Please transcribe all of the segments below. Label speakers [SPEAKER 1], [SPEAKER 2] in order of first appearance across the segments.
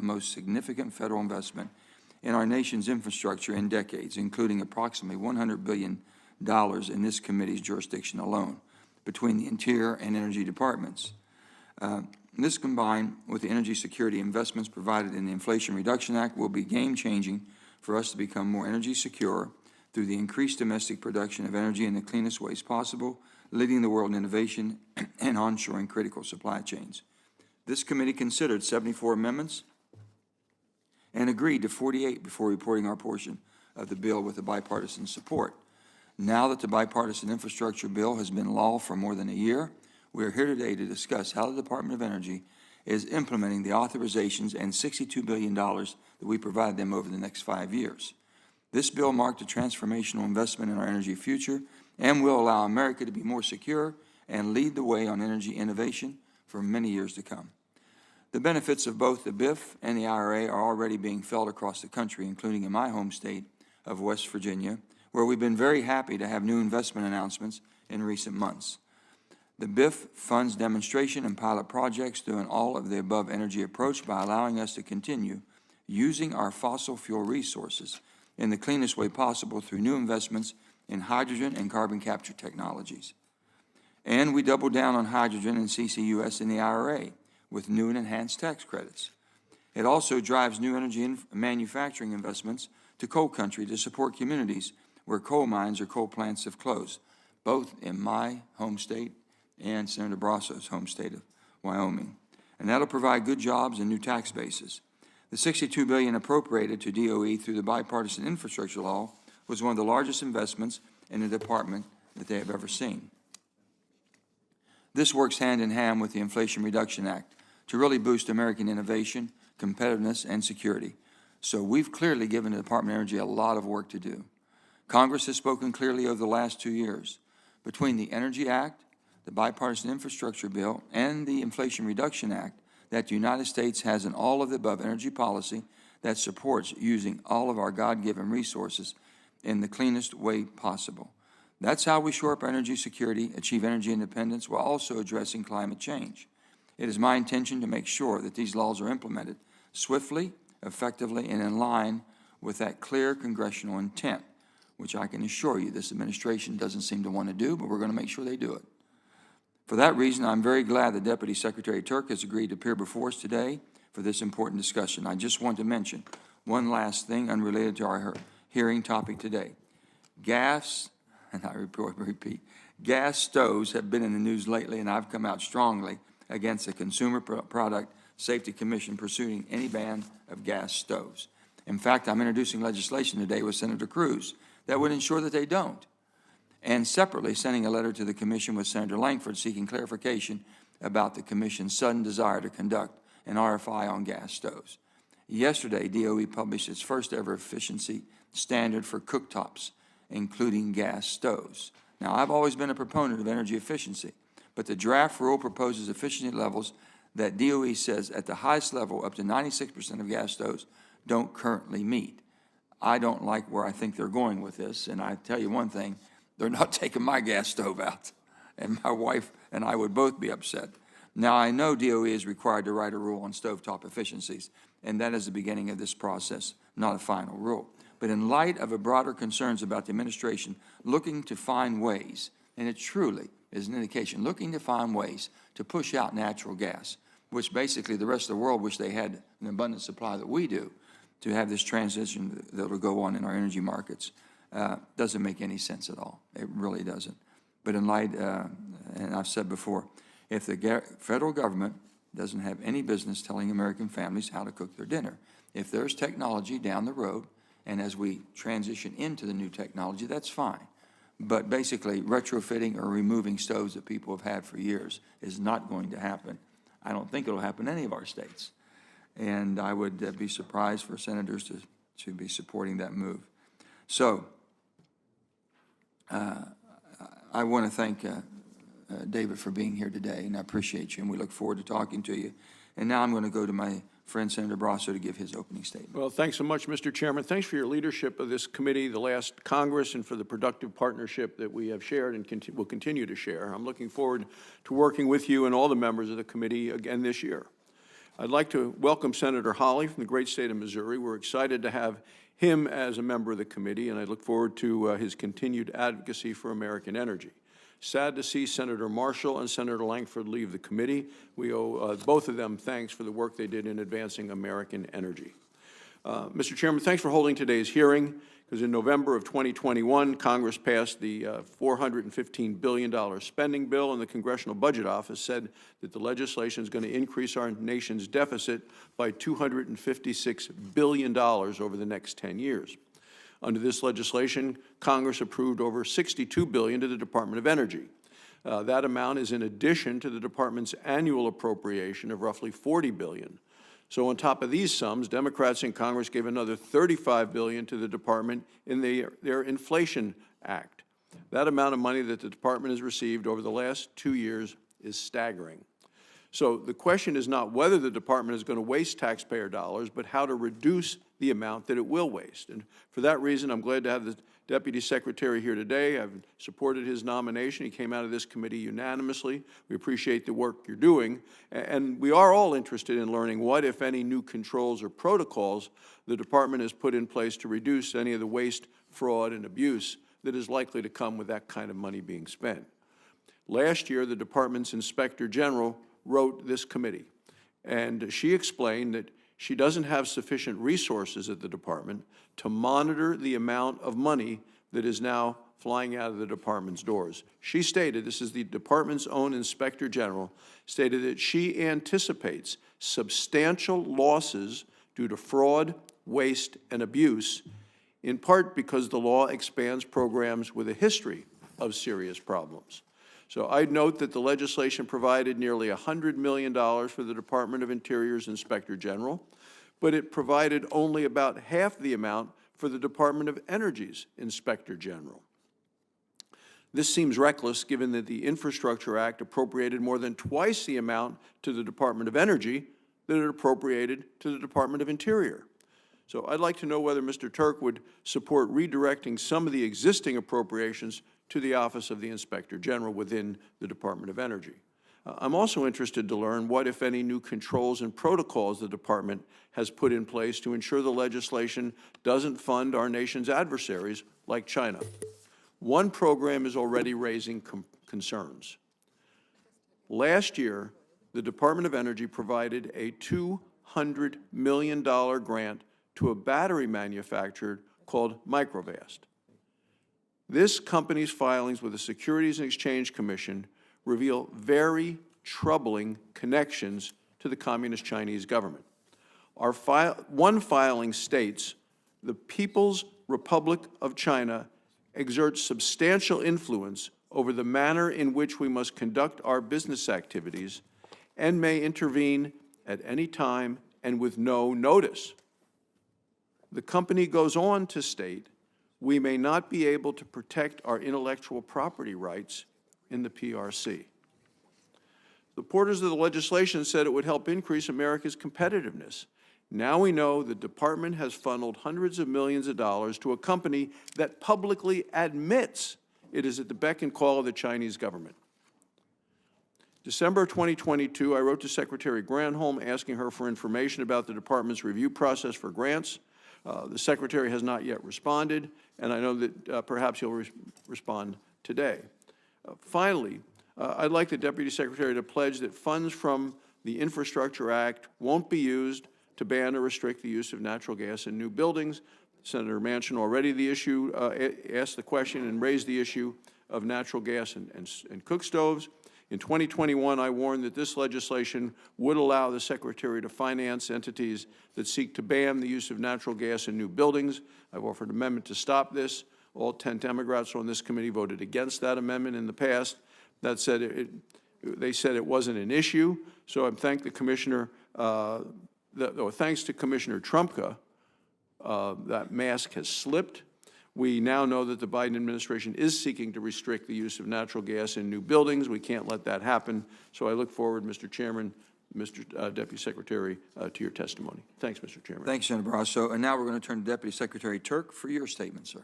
[SPEAKER 1] the most significant federal investment in our nation's infrastructure in decades, including approximately $100 billion in this committee's jurisdiction alone, between the Interior and Energy Departments. This, combined with the energy security investments provided in the Inflation Reduction Act, will be game-changing for us to become more energy secure through the increased domestic production of energy in the cleanest ways possible, leading the world in innovation and onshoring critical supply chains. This committee considered 74 amendments and agreed to 48 before reporting our portion of the bill with the bipartisan support. Now that the bipartisan infrastructure bill has been law for more than a year, we are here today to discuss how the Department of Energy is implementing the authorizations and $62 billion that we provide them over the next 5 years. This bill marked a transformational investment in our energy future and will allow America to be more secure and lead the way on energy innovation for many years to come. The benefits of both the BIF and the IRA are already being felt across the country, including in my home state of West Virginia, where we've been very happy to have new investment announcements in recent months. The BIF funds demonstration and pilot projects through an all-of-the-above energy approach by allowing us to continue using our fossil fuel resources in the cleanest way possible through new investments in hydrogen and carbon capture technologies. And we double down on hydrogen and CCUS in the IRA with new and enhanced tax credits. It also drives new energy manufacturing investments to coal country to support communities where coal mines or coal plants have closed, both in my home state and Senator Brasso's home state of Wyoming. And that'll provide good jobs and new tax bases. The $62 billion appropriated to DOE through the bipartisan infrastructure law was one of the largest investments in the department that they have ever seen. This works hand in hand with the Inflation Reduction Act to really boost American innovation, competitiveness, and security. So we've clearly given the Department of Energy a lot of work to do. Congress has spoken clearly over the last 2 years. Between the Energy Act, the Bipartisan Infrastructure Bill, and the Inflation Reduction Act, that the United States has an all-of-the-above energy policy that supports using all of our God-given resources in the cleanest way possible. That's how we shore up our energy security, achieve energy independence, while also addressing climate change. It is my intention to make sure that these laws are implemented swiftly, effectively, and in line with that clear congressional intent, which I can assure you this administration doesn't seem to want to do, but we're going to make sure they do it. For that reason, I'm very glad that Deputy Secretary Turk has agreed to appear before us today for this important discussion. I just want to mention one last thing unrelated to our hearing topic today. Gas, and I repeat, gas stoves have been in the news lately, and I've come out strongly against the Consumer Product Safety Commission pursuing any ban of gas stoves. In fact, I'm introducing legislation today with Senator Cruz that would ensure that they don't, and separately sending a letter to the Commission with Senator Langford seeking clarification about the Commission's sudden desire to conduct an RFI on gas stoves. Yesterday, DOE published its first ever efficiency standard for cooktops, including gas stoves. Now, I've always been a proponent of energy efficiency, but the draft rule proposes efficiency levels that DOE says at the highest level up to 96% of gas stoves don't currently meet. I don't like where I think they're going with this, and I tell you one thing, they're not taking my gas stove out, and my wife and I would both be upset. Now, I know DOE is required to write a rule on stovetop efficiencies, and that is the beginning of this process, not a final rule. But in light of a broader concerns about the administration looking to find ways, and it truly is an indication, looking to find ways to push out natural gas, which basically the rest of the world wish they had an abundant supply that we do, to have this transition that will go on in our energy markets. Doesn't make any sense at all. It really doesn't. But in light, and I've said before, if the federal government doesn't have any business telling American families how to cook their dinner, if there's technology down the road, and as we transition into the new technology, that's fine. But basically, retrofitting or removing stoves that people have had for years is not going to happen. I don't think it'll happen in any of our states. And I would be surprised for senators to be supporting that move. So, I want to thank David for being here today, and I appreciate you, and we look forward to talking to you. And now I'm going to go to my friend Senator Brasso to give his opening statement.
[SPEAKER 2] Well, thanks so much, Mr. Chairman. Thanks for your leadership of this committee the last Congress and for the productive partnership that we have shared and will continue to share. I'm looking forward to working with you and all the members of the committee again this year. I'd like to welcome Senator Hawley from the great state of Missouri. We're excited to have him as a member of the committee, and I look forward to his continued advocacy for American energy. Sad to see Senator Marshall and Senator Langford leave the committee. We owe both of them thanks for the work they did in advancing American energy. Mr. Chairman, thanks for holding today's hearing, because in November of 2021, Congress passed the $415 billion spending bill, and the Congressional Budget Office said that the legislation is going to increase our nation's deficit by $256 billion over the next 10 years. Under this legislation, Congress approved over $62 billion to the Department of Energy. That amount is in addition to the Department's annual appropriation of roughly $40 billion. So on top of these sums, Democrats in Congress gave another $35 billion to the Department in their Inflation Act. That amount of money that the Department has received over the last 2 years is staggering. So the question is not whether the Department is going to waste taxpayer dollars, but how to reduce the amount that it will waste. And for that reason, I'm glad to have the Deputy Secretary here today. I've supported his nomination. He came out of this committee unanimously. We appreciate the work you're doing. And we are all interested in learning what, if any, new controls or protocols the Department has put in place to reduce any of the waste, fraud, and abuse that is likely to come with that kind of money being spent. Last year, the Department's Inspector General wrote this committee, and she explained that she doesn't have sufficient resources at the Department to monitor the amount of money that is now flying out of the Department's doors. She stated, this is the Department's own Inspector General, stated that she anticipates substantial losses due to fraud, waste, and abuse, in part because the law expands programs with a history of serious problems. So I'd note that the legislation provided nearly $100 million for the Department of Interior's Inspector General, but it provided only about half the amount for the Department of Energy's Inspector General. This seems reckless, given that the Infrastructure Act appropriated more than twice the amount to the Department of Energy that it appropriated to the Department of Interior. So I'd like to know whether Mr. Turk would support redirecting some of the existing appropriations to the Office of the Inspector General within the Department of Energy. I'm also interested to learn what, if any, new controls and protocols the Department has put in place to ensure the legislation doesn't fund our nation's adversaries like China. One program is already raising concerns. Last year, the Department of Energy provided a $200 million grant to a battery manufacturer called Microvast. This company's filings with the Securities and Exchange Commission reveal very troubling connections to the Communist Chinese government. One filing states, the People's Republic of China exerts substantial influence over the manner in which we must conduct our business activities and may intervene at any time and with no notice. The company goes on to state, we may not be able to protect our intellectual property rights in the PRC. The supporters of the legislation said it would help increase America's competitiveness. Now we know the Department has funneled hundreds of millions of dollars to a company that publicly admits it is at the beck and call of the Chinese government. December 2022, I wrote to Secretary Granholm asking her for information about the Department's review process for grants. The Secretary has not yet responded, and I know that perhaps he'll respond today. Finally, I'd like the Deputy Secretary to pledge that funds from the Infrastructure Act won't be used to ban or restrict the use of natural gas in new buildings. Senator Manchin already asked the question and raised the issue of natural gas and cook stoves. In 2021, I warned that this legislation would allow the Secretary to finance entities that seek to ban the use of natural gas in new buildings. I've offered an amendment to stop this. All 10 Democrats on this committee voted against that amendment in the past. That said, they said it wasn't an issue, so I thank the Commissioner, thanks to Commissioner Trumka, that mask has slipped. We now know that the Biden administration is seeking to restrict the use of natural gas in new buildings. We can't let that happen. So I look forward, Mr. Chairman, Mr. Deputy Secretary, to your testimony. Thanks, Mr. Chairman.
[SPEAKER 1] Thanks, Senator Barrasso. And now we're going to turn to Deputy Secretary Turk for your statement, sir.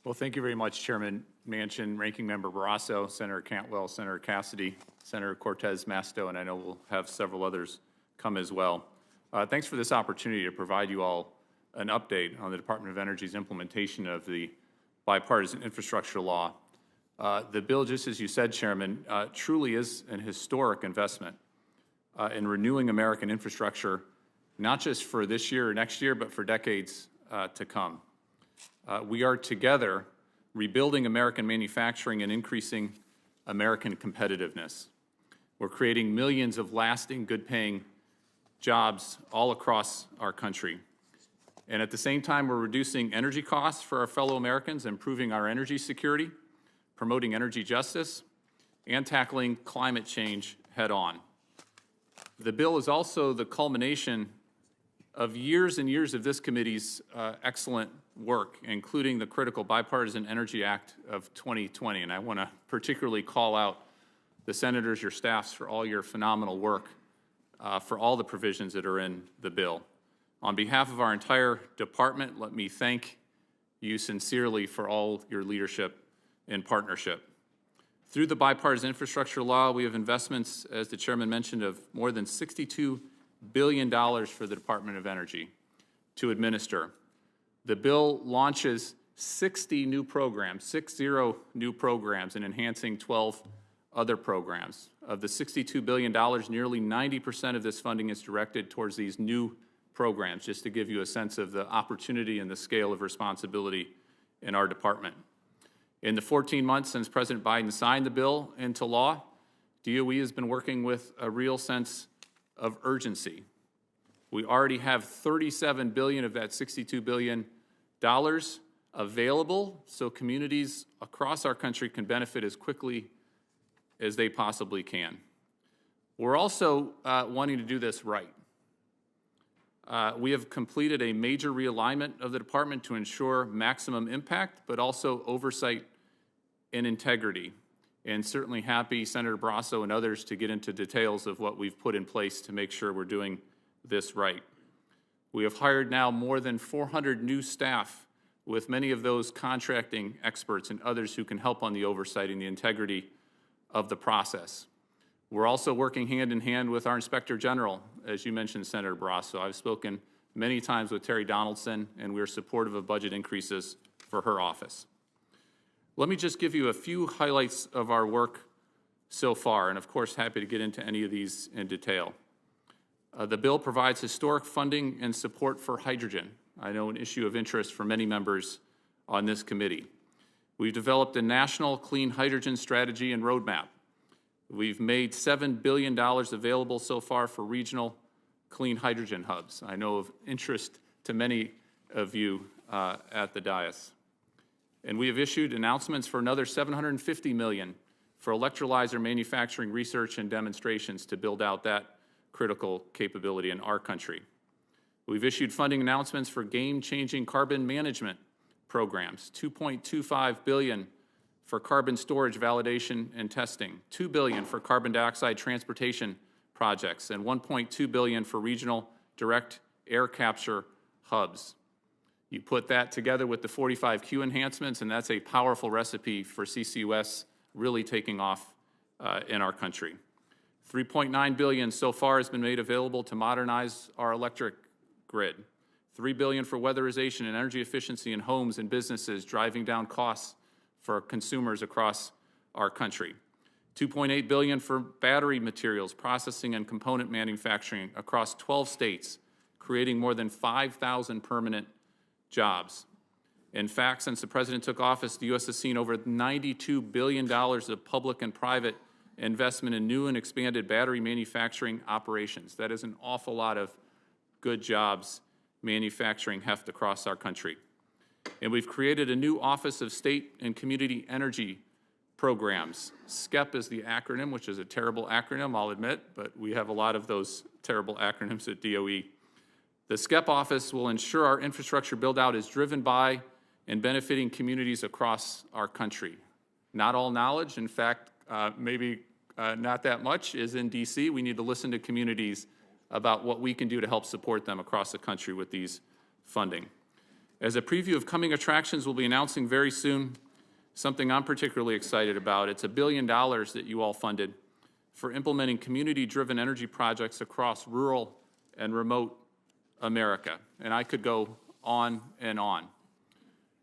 [SPEAKER 3] Well, thank you very much, Chairman Manchin, Ranking Member Barrasso, Senator Cantwell, Senator Cassidy, Senator Cortez Masto, and I know we'll have several others come as well. Thanks for this opportunity to provide you all an update on the Department of Energy's implementation of the bipartisan infrastructure law. The bill, just as you said, Chairman, truly is an historic investment in renewing American infrastructure, not just for this year or next year, but for decades to come. We are together rebuilding American manufacturing and increasing American competitiveness. We're creating millions of lasting, good-paying jobs all across our country. And at the same time, we're reducing energy costs for our fellow Americans, improving our energy security, promoting energy justice, and tackling climate change head-on. The bill is also the culmination of years and years of this committee's excellent work, including the critical Bipartisan Energy Act of 2020. And I want to particularly call out the senators, your staffs, for all your phenomenal work for all the provisions that are in the bill. On behalf of our entire department, let me thank you sincerely for all your leadership and partnership. Through the bipartisan infrastructure law, we have investments, as the chairman mentioned, of more than $62 billion for the Department of Energy to administer. The bill launches 60 new programs, 60 new programs, and enhancing 12 other programs. Of the $62 billion, nearly 90% of this funding is directed towards these new programs, just to give you a sense of the opportunity and the scale of responsibility in our department. In the 14 months since President Biden signed the bill into law, DOE has been working with a real sense of urgency. We already have $37 billion of that $62 billion available so communities across our country can benefit as quickly as they possibly can. We're also wanting to do this right. We have completed a major realignment of the department to ensure maximum impact, but also oversight and integrity. And certainly happy, Senator Barrasso and others, to get into details of what we've put in place to make sure we're doing this right. We have hired now more than 400 new staff, with many of those contracting experts and others who can help on the oversight and the integrity of the process. We're also working hand in hand with our Inspector General, as you mentioned, Senator Barrasso. I've spoken many times with Terry Donaldson, and we're supportive of budget increases for her office. Let me just give you a few highlights of our work so far, and of course, happy to get into any of these in detail. The bill provides historic funding and support for hydrogen. I know an issue of interest for many members on this committee. We've developed a national clean hydrogen strategy and roadmap. We've made $7 billion available so far for regional clean hydrogen hubs. I know of interest to many of you at the dais. And we have issued announcements for another $750 million for electrolyzer manufacturing research and demonstrations to build out that critical capability in our country. We've issued funding announcements for game-changing carbon management programs, $2.25 billion for carbon storage validation and testing, $2 billion for carbon dioxide transportation projects, and $1.2 billion for regional direct air capture hubs. You put that together with the 45Q enhancements, and that's a powerful recipe for CCUS really taking off in our country. $3.9 billion so far has been made available to modernize our electric grid. $3 billion for weatherization and energy efficiency in homes and businesses, driving down costs for consumers across our country. $2.8 billion for battery materials, processing and component manufacturing across 12 states, creating more than 5,000 permanent jobs. In fact, since the President took office, the U.S. has seen over $92 billion of public and private investment in new and expanded battery manufacturing operations. That is an awful lot of good jobs, manufacturing heft across our country. And we've created a new Office of State and Community Energy Programs. SCEP is the acronym, which is a terrible acronym, I'll admit, but we have a lot of those terrible acronyms at DOE. The SCEP office will ensure our infrastructure build-out is driven by and benefiting communities across our country. Not all knowledge, in fact, maybe not that much is in DC. We need to listen to communities about what we can do to help support them across the country with these funding. As a preview of coming attractions we'll be announcing very soon, something I'm particularly excited about. It's $1 billion that you all funded for implementing community-driven energy projects across rural and remote America. And I could go on and on.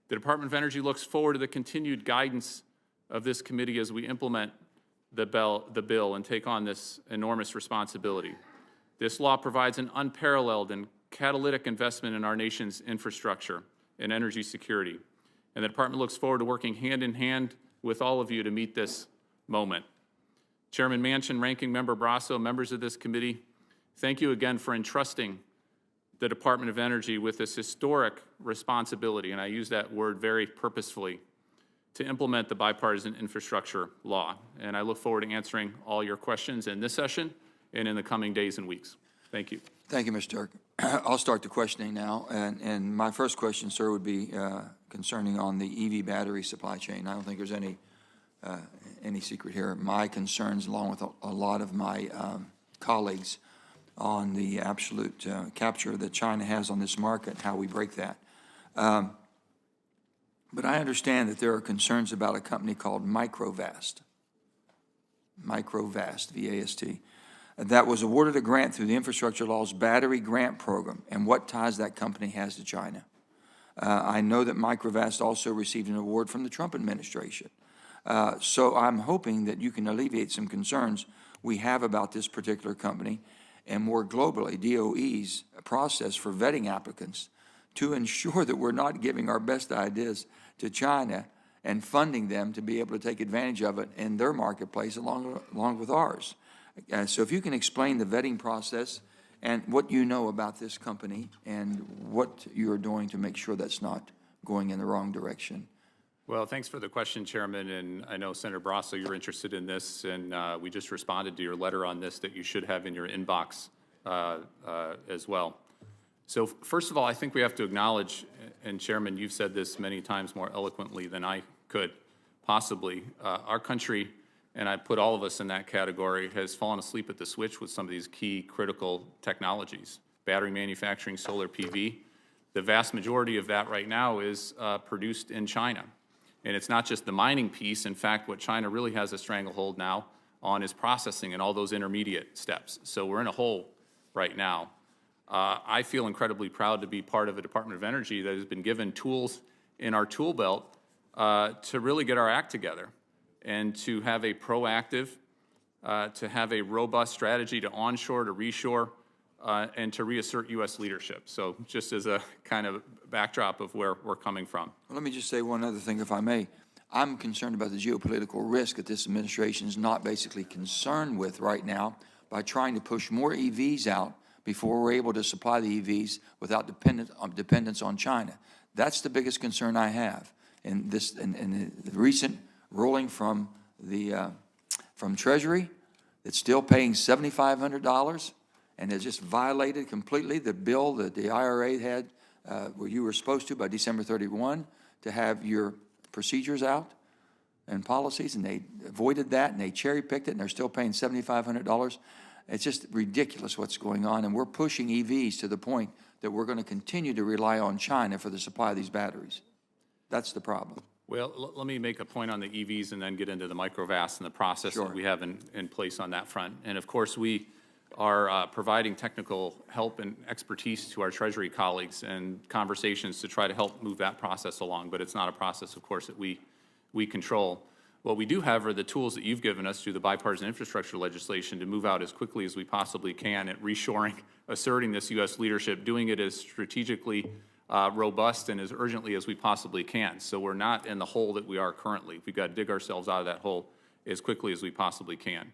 [SPEAKER 3] The Department of Energy looks forward to the continued guidance of this committee as we implement the bill and take on this enormous responsibility. This law provides an unparalleled and catalytic investment in our nation's infrastructure and energy security. And the Department looks forward to working hand in hand with all of you to meet this moment. Chairman Manchin, Ranking Member Brasso, members of this committee, thank you again for entrusting the Department of Energy with this historic responsibility, and I use that word very purposefully, to implement the bipartisan infrastructure law. And I look forward to answering all your questions in this session and in the coming days and weeks. Thank you.
[SPEAKER 1] Thank you, Mr. Turk. I'll start the questioning now. And my first question, sir, would be concerning on the EV battery supply chain. I don't think there's any secret here. My concerns, along with a lot of my colleagues, on the absolute capture that China has on this market, how we break that. But I understand that there are concerns about a company called Microvast, V-A-S-T, that was awarded a grant through the Infrastructure Law's Battery Grant Program, and what ties that company has to China. I know that Microvast also received an award from the Trump administration. So I'm hoping that you can alleviate some concerns we have about this particular company, and more globally, DOE's process for vetting applicants to ensure that we're not giving our best ideas to China and funding them to be able to take advantage of it in their marketplace along with ours. So if you can explain the vetting process and what you know about this company and what you're doing to make sure that's not going in the wrong direction.
[SPEAKER 3] Well, thanks for the question, Chairman, and I know, Senator Brasso, you're interested in this, and we just responded to your letter on this that you should have in your inbox as well. So first of all, I think we have to acknowledge, and Chairman, you've said this many times more eloquently than I could possibly, our country, and I put all of us in that category, has fallen asleep at the switch with some of these key critical technologies. Battery manufacturing, solar PV, the vast majority of that right now is produced in China. And it's not just the mining piece. In fact, what China really has a stranglehold now on is processing and all those intermediate steps. So we're in a hole right now. I feel incredibly proud to be part of a Department of Energy that has been given tools in our tool belt to really get our act together and to have a proactive, to have a robust strategy to onshore, to reshore, and to reassert U.S. leadership. So just as a kind of backdrop of where we're coming from.
[SPEAKER 1] Well, let me just say one other thing, if I may. I'm concerned about the geopolitical risk that this administration is not basically concerned with right now by trying to push more EVs out before we're able to supply the EVs without dependence on China. That's the biggest concern I have. And this, in the recent ruling from the from Treasury, that's still paying $7,500 and has just violated completely the bill that the IRA had, where you were supposed to by December 31 to have your procedures out and policies, and they avoided that and they cherry picked it, and they're still paying $7,500. It's just ridiculous what's going on, and we're pushing EVs to the point that we're going to continue to rely on China for the supply of these batteries. That's the problem.
[SPEAKER 3] Well, let me make a point on the EVs and then get into the Microvast and the process that we have in place on that front. And of course, we are providing technical help and expertise to our Treasury colleagues and conversations to try to help move that process along. But it's not a process, of course, that we control. What we do have are the tools that you've given us through the bipartisan infrastructure legislation to move out as quickly as we possibly can at reshoring, asserting this U.S. leadership, doing it as strategically robust and as urgently as we possibly can. So we're not in the hole that we are currently. We've got to dig ourselves out of that hole as quickly as we possibly can.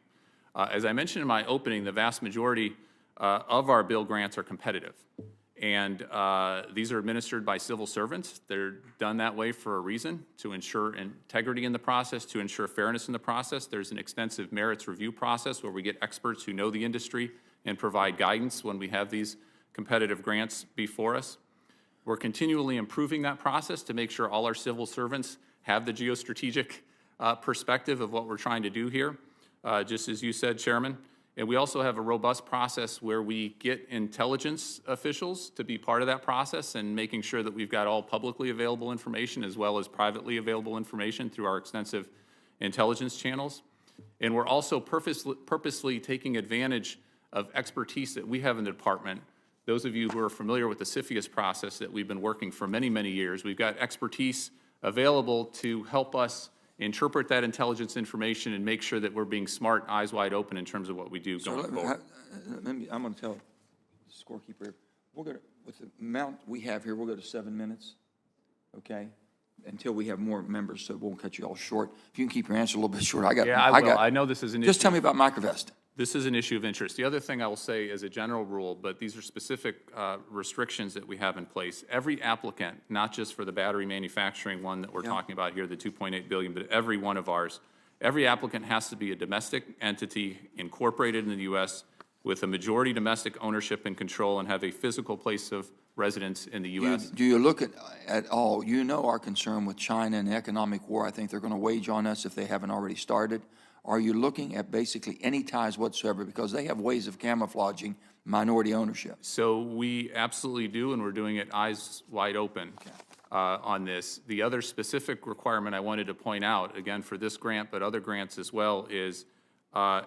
[SPEAKER 3] As I mentioned in my opening, the vast majority of our bill grants are competitive. And these are administered by civil servants. They're done that way for a reason, to ensure integrity in the process, to ensure fairness in the process. There's an extensive merits review process where we get experts who know the industry and provide guidance when we have these competitive grants before us. We're continually improving that process to make sure all our civil servants have the geostrategic perspective of what we're trying to do here. Just as you said, Chairman, And we also have a robust process where we get intelligence officials to be part of that process and making sure that we've got all publicly available information as well as privately available information through our extensive intelligence channels. And we're also purposely taking advantage of expertise that we have in the department. Those of you who are familiar with the CFIUS process that we've been working for many, many years, we've got expertise available to help us interpret that intelligence information and make sure that we're being smart, eyes wide open in terms of what we do going forward.
[SPEAKER 1] I'm going to tell the scorekeeper here, we're going to, with the amount we have here, we'll go to 7 minutes, okay? Until we have more members, so it won't cut you all short. If you can keep your answer a little bit short,
[SPEAKER 3] Yeah, I will. I know this is an issue.
[SPEAKER 1] Just tell me about Microvest.
[SPEAKER 3] This is an issue of interest. The other thing I will say as a general rule, but these are specific restrictions that we have in place. Every applicant, not just for the battery manufacturing one that we're talking about here, the $2.8 billion, but every one of ours, every applicant has to be a domestic entity incorporated in the U.S. with a majority domestic ownership and control and have a physical place of residence in the U.S.
[SPEAKER 1] Do you look at all, you know our concern with China and the economic war I think they're going to wage on us if they haven't already started. Are you looking at basically any ties whatsoever? Because they have ways of camouflaging minority ownership.
[SPEAKER 3] So we absolutely do, and we're doing it eyes wide open on this. The other specific requirement I wanted to point out, again, for this grant, but other grants as well, is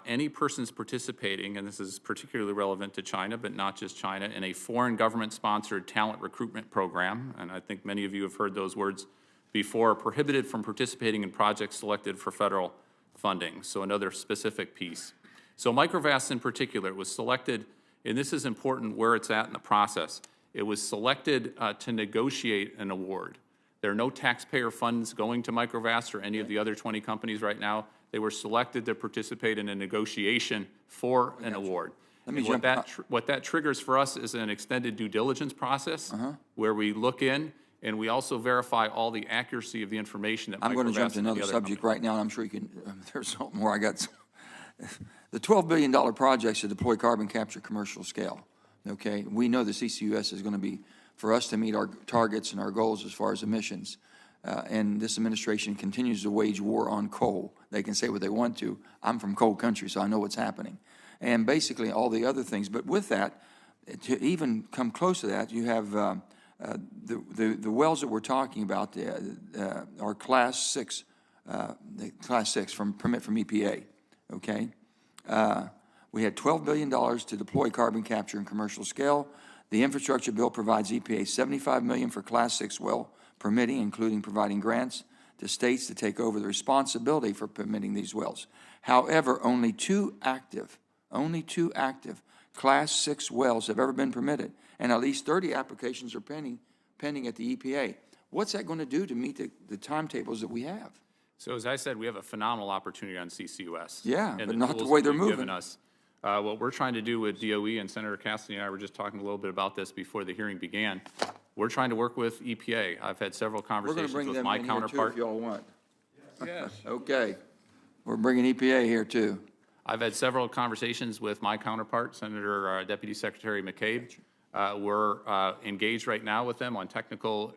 [SPEAKER 3] any persons participating, and this is particularly relevant to China, but not just China, in a foreign government-sponsored talent recruitment program, and I think many of you have heard those words before, are prohibited from participating in projects selected for federal funding. So another specific piece. So Microvast in particular was selected, and this is important where it's at in the process. It was selected to negotiate an award. There are no taxpayer funds going to Microvast or any of the other 20 companies right now. They were selected to participate in a negotiation for an award. What that triggers for us is an extended due diligence process where we look in and we also verify all the accuracy of the information that
[SPEAKER 1] I'm going to jump to another subject right now, and I'm sure you can, there's something more I got. The $12 billion projects to deploy carbon capture commercial scale, okay? We know the CCUS is going to be, for us to meet our targets and our goals as far as emissions, and this administration continues to wage war on coal. They can say what they want to. I'm from coal country, so I know what's happening. And basically all the other things. But with that, to even come close to that, you have the wells that we're talking about are Class 6, from permit from EPA, okay? We had $12 billion to deploy carbon capture in commercial scale. The infrastructure bill provides EPA $75 million for Class 6 well permitting, including providing grants to states to take over the responsibility for permitting these wells. However, only two active Class 6 wells have ever been permitted, and at least 30 applications are pending at the EPA. What's that going to do to meet the timetables that we have?
[SPEAKER 3] So as I said, we have a phenomenal opportunity on CCUS.
[SPEAKER 1] Yeah, but not the way they're moving.
[SPEAKER 3] Given us. What we're trying to do with DOE, and Senator Cassidy and I were just talking a little bit about this before the hearing began, we're trying to work with EPA. I've had several conversations with my counterpart.
[SPEAKER 1] If y'all want.
[SPEAKER 3] Yes.
[SPEAKER 1] Okay. We're bringing EPA here too.
[SPEAKER 3] I've had several conversations with my counterpart, Senator Deputy Secretary McCabe. We're engaged right now with them on technical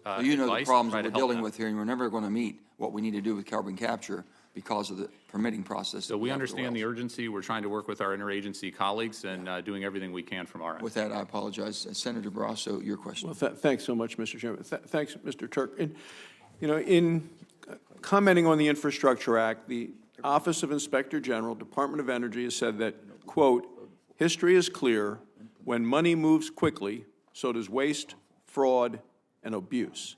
[SPEAKER 1] so you know the problems that we're dealing
[SPEAKER 3] them.
[SPEAKER 1] with here, and we're never going to meet what we need to do with carbon capture because of the permitting process.
[SPEAKER 3] So we understand the urgency. We're trying to work with our interagency colleagues and doing everything we can from our end.
[SPEAKER 1] With that, I apologize. Senator Barrasso, your question.
[SPEAKER 2] Well, thanks so much, Mr. Chairman. Thanks, Mr. Turk. And, you know, in commenting on the Infrastructure Act, the Office of Inspector General, Department of Energy has said that, quote, history is clear. When money moves quickly, so does waste, fraud, and abuse.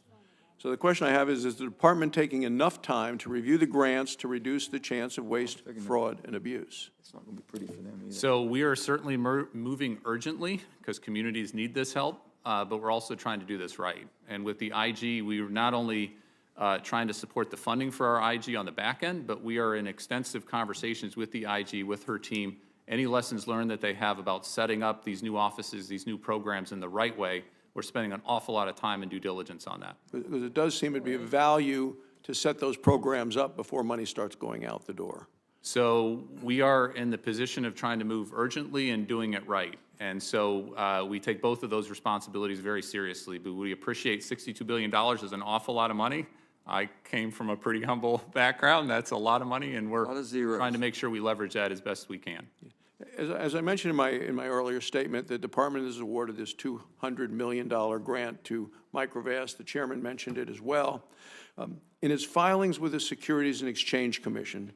[SPEAKER 2] So the question I have is the department taking enough time to review the grants to reduce the chance of waste, fraud, and abuse?
[SPEAKER 1] It's not going to be pretty for them either.
[SPEAKER 3] So we are certainly moving urgently because communities need this help, but we're also trying to do this right. And with the IG, we are not only trying to support the funding for our IG on the back end, but we are in extensive conversations with the IG, with her team, any lessons learned that they have about setting up these new offices, these new programs in the right way. We're spending an awful lot of time and due diligence on that.
[SPEAKER 2] Because it does seem to be of value to set those programs up before money starts going out the door.
[SPEAKER 3] So we are in the position of trying to move urgently and doing it right. And so we take both of those responsibilities very seriously, but we appreciate $62 billion is an awful lot of money. I came from a pretty humble background. That's a lot of money, and we're trying to make sure we leverage that as best we can.
[SPEAKER 2] As I mentioned in my earlier statement, the department has awarded this $200 million grant to Microvast. The chairman mentioned it as well. In its filings with the Securities and Exchange Commission,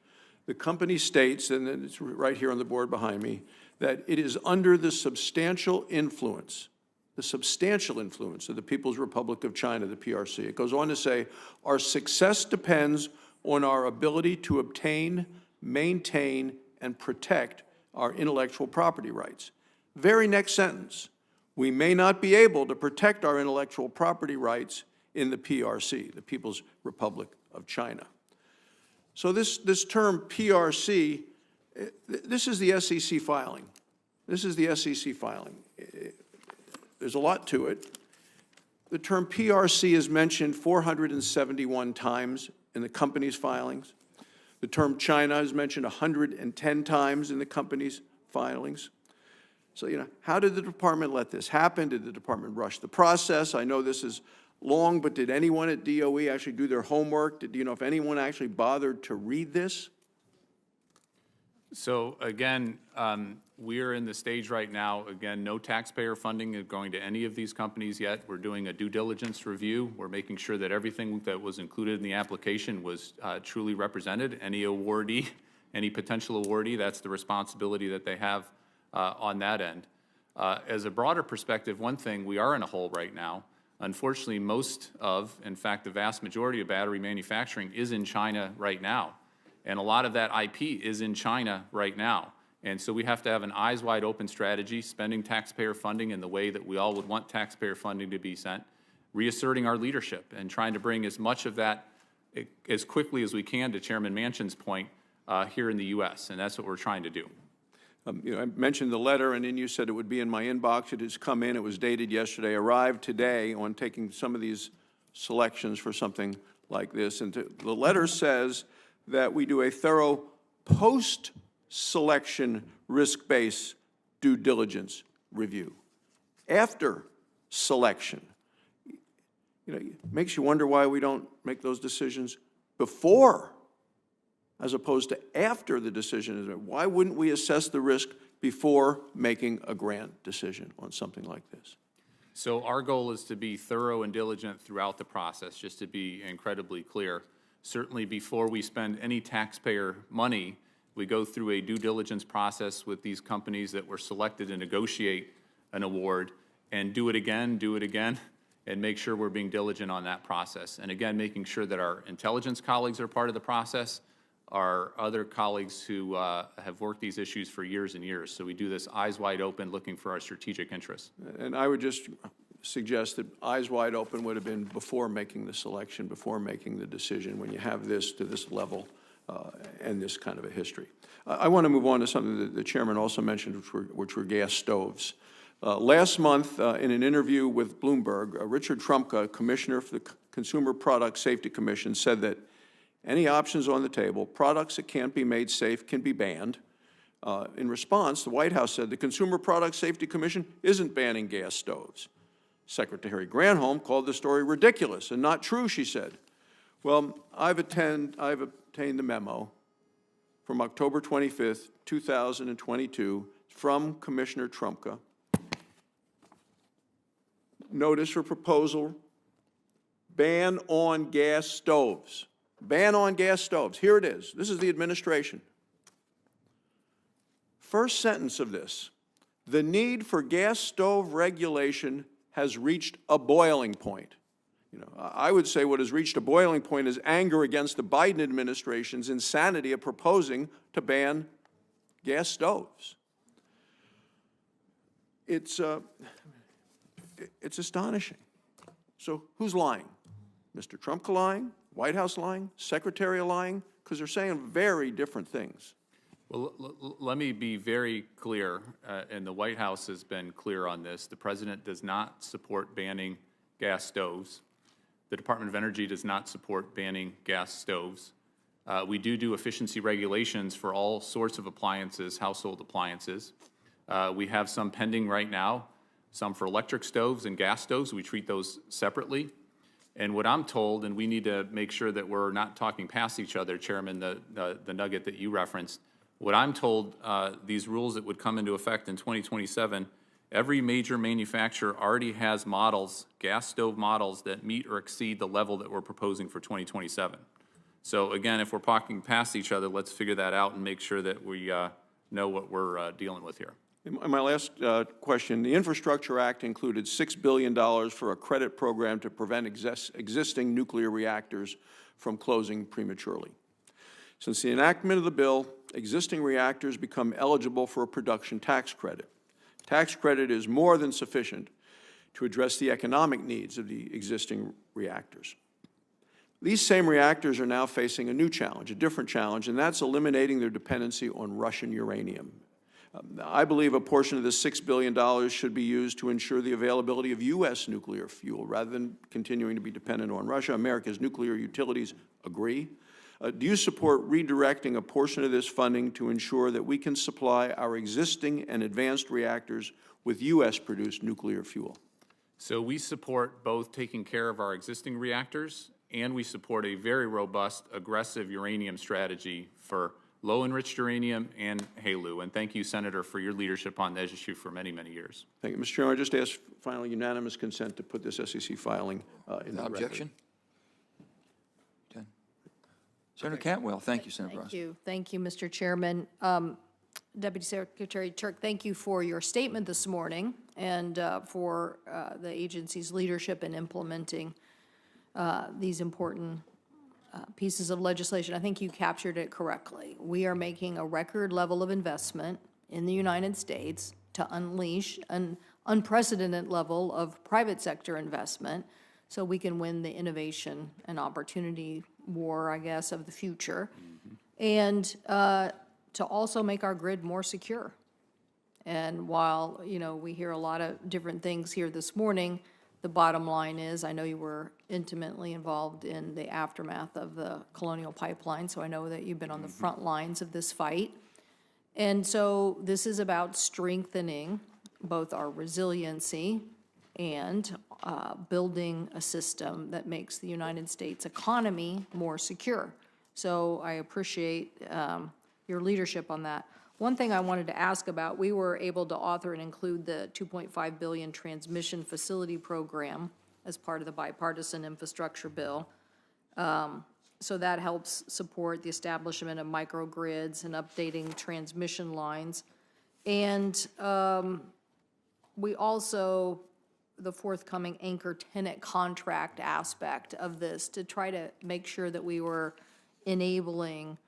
[SPEAKER 2] the company states, and it's right here on the board behind me, that it is under the substantial influence of the People's Republic of China, the PRC. It goes on to say, our success depends on our ability to obtain, maintain, and protect our intellectual property rights. Very next sentence, we may not be able to protect our intellectual property rights in the PRC, the People's Republic of China. So this term PRC, this is the SEC filing. This is the SEC filing. There's a lot to it. The term PRC is mentioned 471 times in the company's filings. The term China is mentioned 110 times in the company's filings. So, how did the department let this happen? Did the department rush the process? I know this is long, but did anyone at DOE actually do their homework? Do you know if anyone actually bothered to read this?
[SPEAKER 3] So again, we're in the stage right now, again, no taxpayer funding is going to any of these companies yet. We're doing a due diligence review. We're making sure that everything that was included in the application was truly represented. Any awardee, any potential awardee, that's the responsibility that they have on that end. As a broader perspective, one thing, we are in a hole right now. Unfortunately, in fact, the vast majority of battery manufacturing is in China right now. And a lot of that IP is in China right now. And so we have to have an eyes wide open strategy, spending taxpayer funding in the way that we all would want taxpayer funding to be spent, reasserting our leadership and trying to bring as much of that as quickly as we can, to Chairman Manchin's point, here in the U.S. And that's what we're trying to do.
[SPEAKER 2] I mentioned the letter, and then you said it would be in my inbox. It has come in. It was dated yesterday, arrived today on taking some of these selections for something like this. And the letter says that we do a thorough post-selection risk-based due diligence review. After selection, it makes you wonder why we don't make those decisions before, as opposed to after the decision is made. Why wouldn't we assess the risk before making a grant decision on something like this?
[SPEAKER 3] So our goal is to be thorough and diligent throughout the process, just to be incredibly clear. Certainly before we spend any taxpayer money, we go through a due diligence process with these companies that were selected to negotiate an award, and do it again, and make sure we're being diligent on that process. And again, making sure that our intelligence colleagues are part of the process, our other colleagues who have worked these issues for years and years. So we do this eyes wide open, looking for our strategic interests.
[SPEAKER 2] And I would just suggest that eyes wide open would have been before making the selection, before making the decision, when you have this to this level and this kind of a history. I want to move on to something that the chairman also mentioned, which were gas stoves. Last month, in an interview with Bloomberg, Richard Trumka, commissioner for the Consumer Product Safety Commission, said that any options on the table, products that can't be made safe, can be banned. In response, the White House said the Consumer Product Safety Commission isn't banning gas stoves. Secretary Granholm called the story ridiculous and not true, she said. Well, I've obtained the memo from October 25th, 2022, from Commissioner Trumka. Notice for proposal, ban on gas stoves. Ban on gas stoves. Here it is. This is the administration. First sentence of this: the need for gas stove regulation has reached a boiling point. I would say what has reached a boiling point is anger against the Biden administration's insanity of proposing to ban gas stoves. It's astonishing. So who's lying? Mr. Trump lying? White House lying? Secretary lying? Because they're saying very different things.
[SPEAKER 3] Well, let me be very clear, and the White House has been clear on this. The President does not support banning gas stoves. The Department of Energy does not support banning gas stoves. We do efficiency regulations for all sorts of appliances, household appliances. We have some pending right now, some for electric stoves and gas stoves. We treat those separately. And what I'm told, and we need to make sure that we're not talking past each other, Chairman, the nugget that you referenced, What I'm told, these rules that would come into effect in 2027, every major manufacturer already has models, gas stove models, that meet or exceed the level that we're proposing for 2027. So again, if we're talking past each other, let's figure that out and make sure that we know what we're dealing with here.
[SPEAKER 2] And my last question, the Infrastructure Act included $6 billion for a credit program to prevent existing nuclear reactors from closing prematurely. Since the enactment of the bill, existing reactors become eligible for a production tax credit. Tax credit is more than sufficient to address the economic needs of the existing reactors. These same reactors are now facing a new challenge, a different challenge, and that's eliminating their dependency on Russian uranium. I believe a portion of this $6 billion should be used to ensure the availability of U.S. nuclear fuel rather than continuing to be dependent on Russia. America's nuclear utilities agree. Do you support redirecting a portion of this funding to ensure that we can supply our existing and advanced reactors with U.S.-produced nuclear fuel?
[SPEAKER 3] So we support both taking care of our existing reactors, and we support a very robust, aggressive uranium strategy for low-enriched uranium and HALEU. And thank you, Senator, for your leadership on this issue for many, many years.
[SPEAKER 2] Thank you. Mr. Chairman, I just ask finally unanimous consent to put this SEC filing in the record.
[SPEAKER 1] Objection? Okay. Senator Cantwell, thank you, Senator Ross.
[SPEAKER 4] Thank you, Mr. Chairman. Deputy Secretary Turk, thank you for your statement this morning and for the agency's leadership in implementing these important pieces of legislation. I think you captured it correctly. We are making a record level of investment in the United States to unleash an unprecedented level of private sector investment so we can win the innovation and opportunity war, I guess, of the future, and to also make our grid more secure. And while, you know, we hear a lot of different things here this morning, the bottom line is, I know you were intimately involved in the aftermath of the Colonial Pipeline, so I know that you've been on the front lines of this fight. And so this is about strengthening both our resiliency and building a system that makes the United States economy more secure. So I appreciate your leadership on that. One thing I wanted to ask about, we were able to author and include the $2.5 billion transmission facility program as part of the bipartisan infrastructure bill. So that helps support the establishment of microgrids and updating transmission lines. And we also, the forthcoming anchor tenant contract aspect of this to try to make sure that we were enabling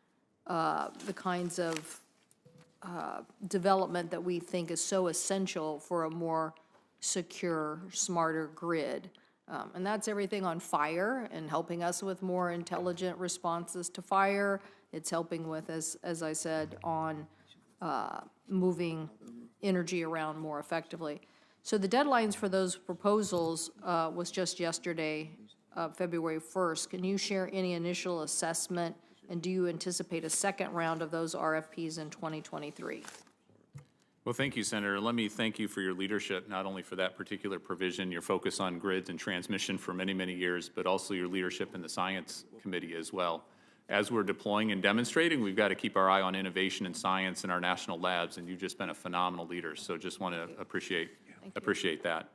[SPEAKER 4] the kinds of development that we think is so essential for a more secure, smarter grid. And that's everything on fire and helping us with more intelligent responses to fire. It's helping with, as I said, on moving energy around more effectively. So the deadlines for those proposals was just yesterday, February 1st. Can you share any initial assessment? And do you anticipate a second round of those RFPs in 2023?
[SPEAKER 3] Well, thank you, Senator. Let me thank you for your leadership, not only for that particular provision, your focus on grids and transmission for many, many years, but also your leadership in the Science Committee as well. As we're deploying and demonstrating, we've got to keep our eye on innovation and science in our national labs, and you've just been a phenomenal leader. So just want to appreciate that.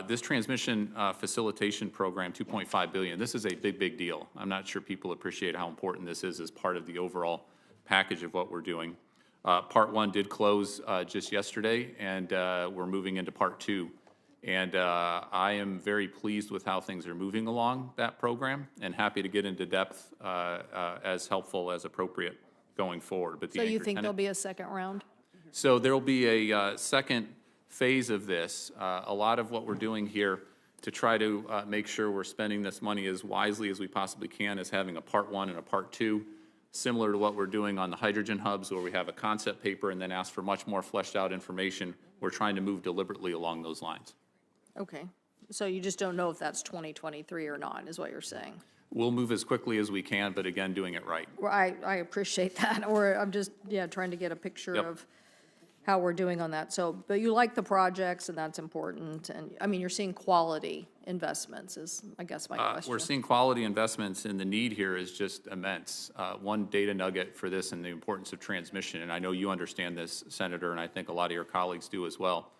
[SPEAKER 3] This transmission facilitation program, $2.5 billion, this is a big, big deal. I'm not sure people appreciate how important this is as part of the overall package of what we're doing. Part one did close just yesterday, and we're moving into part two. And I am very pleased with how things are moving along that program and happy to get into depth as helpful as appropriate going forward. But
[SPEAKER 4] So you think there'll be a second round?
[SPEAKER 3] So there will be a second phase of this. A lot of what we're doing here to try to make sure we're spending this money as wisely as we possibly can is having a part one and a part two, similar to what we're doing on the hydrogen hubs, where we have a concept paper and then ask for much more fleshed out information. We're trying to move deliberately along those lines.
[SPEAKER 4] Okay. So you just don't know if that's 2023 or not, is what you're saying?
[SPEAKER 3] We'll move as quickly as we can, but again, doing it right.
[SPEAKER 4] Well, I appreciate that. Or I'm just, trying to get a picture
[SPEAKER 3] Yep.
[SPEAKER 4] of how we're doing on that. So, but you like the projects, and that's important. And, I mean, you're seeing quality investments is, I guess, my question.
[SPEAKER 3] We're seeing quality investments, and the need here is just immense. One data nugget for this and the importance of transmission, and I know you understand this, Senator, and I think a lot of your colleagues do as well.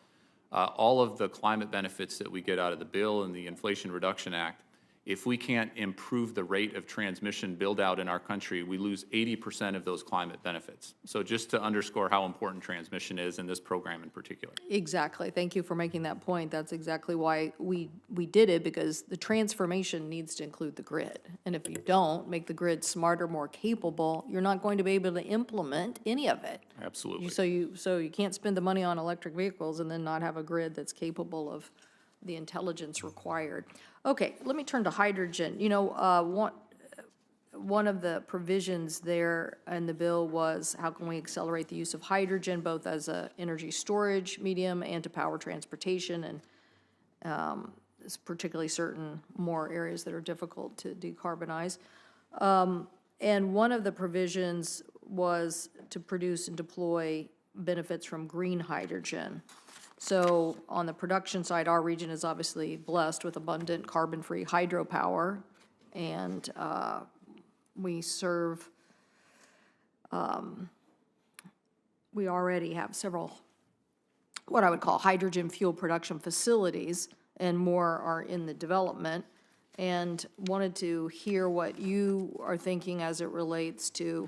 [SPEAKER 3] All of the climate benefits that we get out of the bill and the Inflation Reduction Act, if we can't improve the rate of transmission build-out in our country, we lose 80% of those climate benefits. So just to underscore how important transmission is in this program in particular.
[SPEAKER 4] Exactly. Thank you for making that point. That's exactly why we did it, because the transformation needs to include the grid. And if you don't make the grid smarter, more capable, you're not going to be able to implement any of it.
[SPEAKER 3] Absolutely.
[SPEAKER 4] So you can't spend the money on electric vehicles and then not have a grid that's capable of the intelligence required. Okay, let me turn to hydrogen. You know, one of the provisions there in the bill was how can we accelerate the use of hydrogen, both as a energy storage medium and to power transportation, and particularly certain more areas that are difficult to decarbonize. And one of the provisions was to produce and deploy benefits from green hydrogen. So on the production side, our region is obviously blessed with abundant carbon-free hydropower, and we serve, we already have several what I would call hydrogen fuel production facilities, and more are in the development, and wanted to hear what you are thinking as it relates to,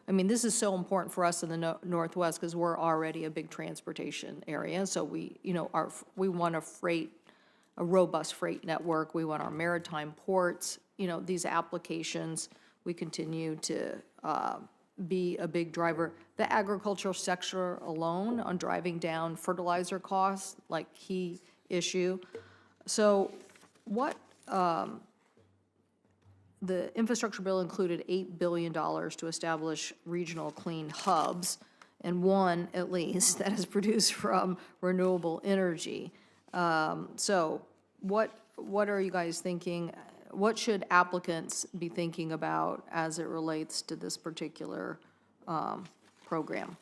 [SPEAKER 4] I mean, this is so important for us in the Northwest because we're already a big transportation area. So we, you know, we want a robust freight network. We want our maritime ports, you know, these applications. We continue to be a big driver. The agricultural sector alone on driving down fertilizer costs, like key issue. So what, the infrastructure bill included $8 billion to establish regional clean hubs, and one, at least, that is produced from renewable energy. So what are you guys thinking? What should applicants be thinking about as it relates to this particular program?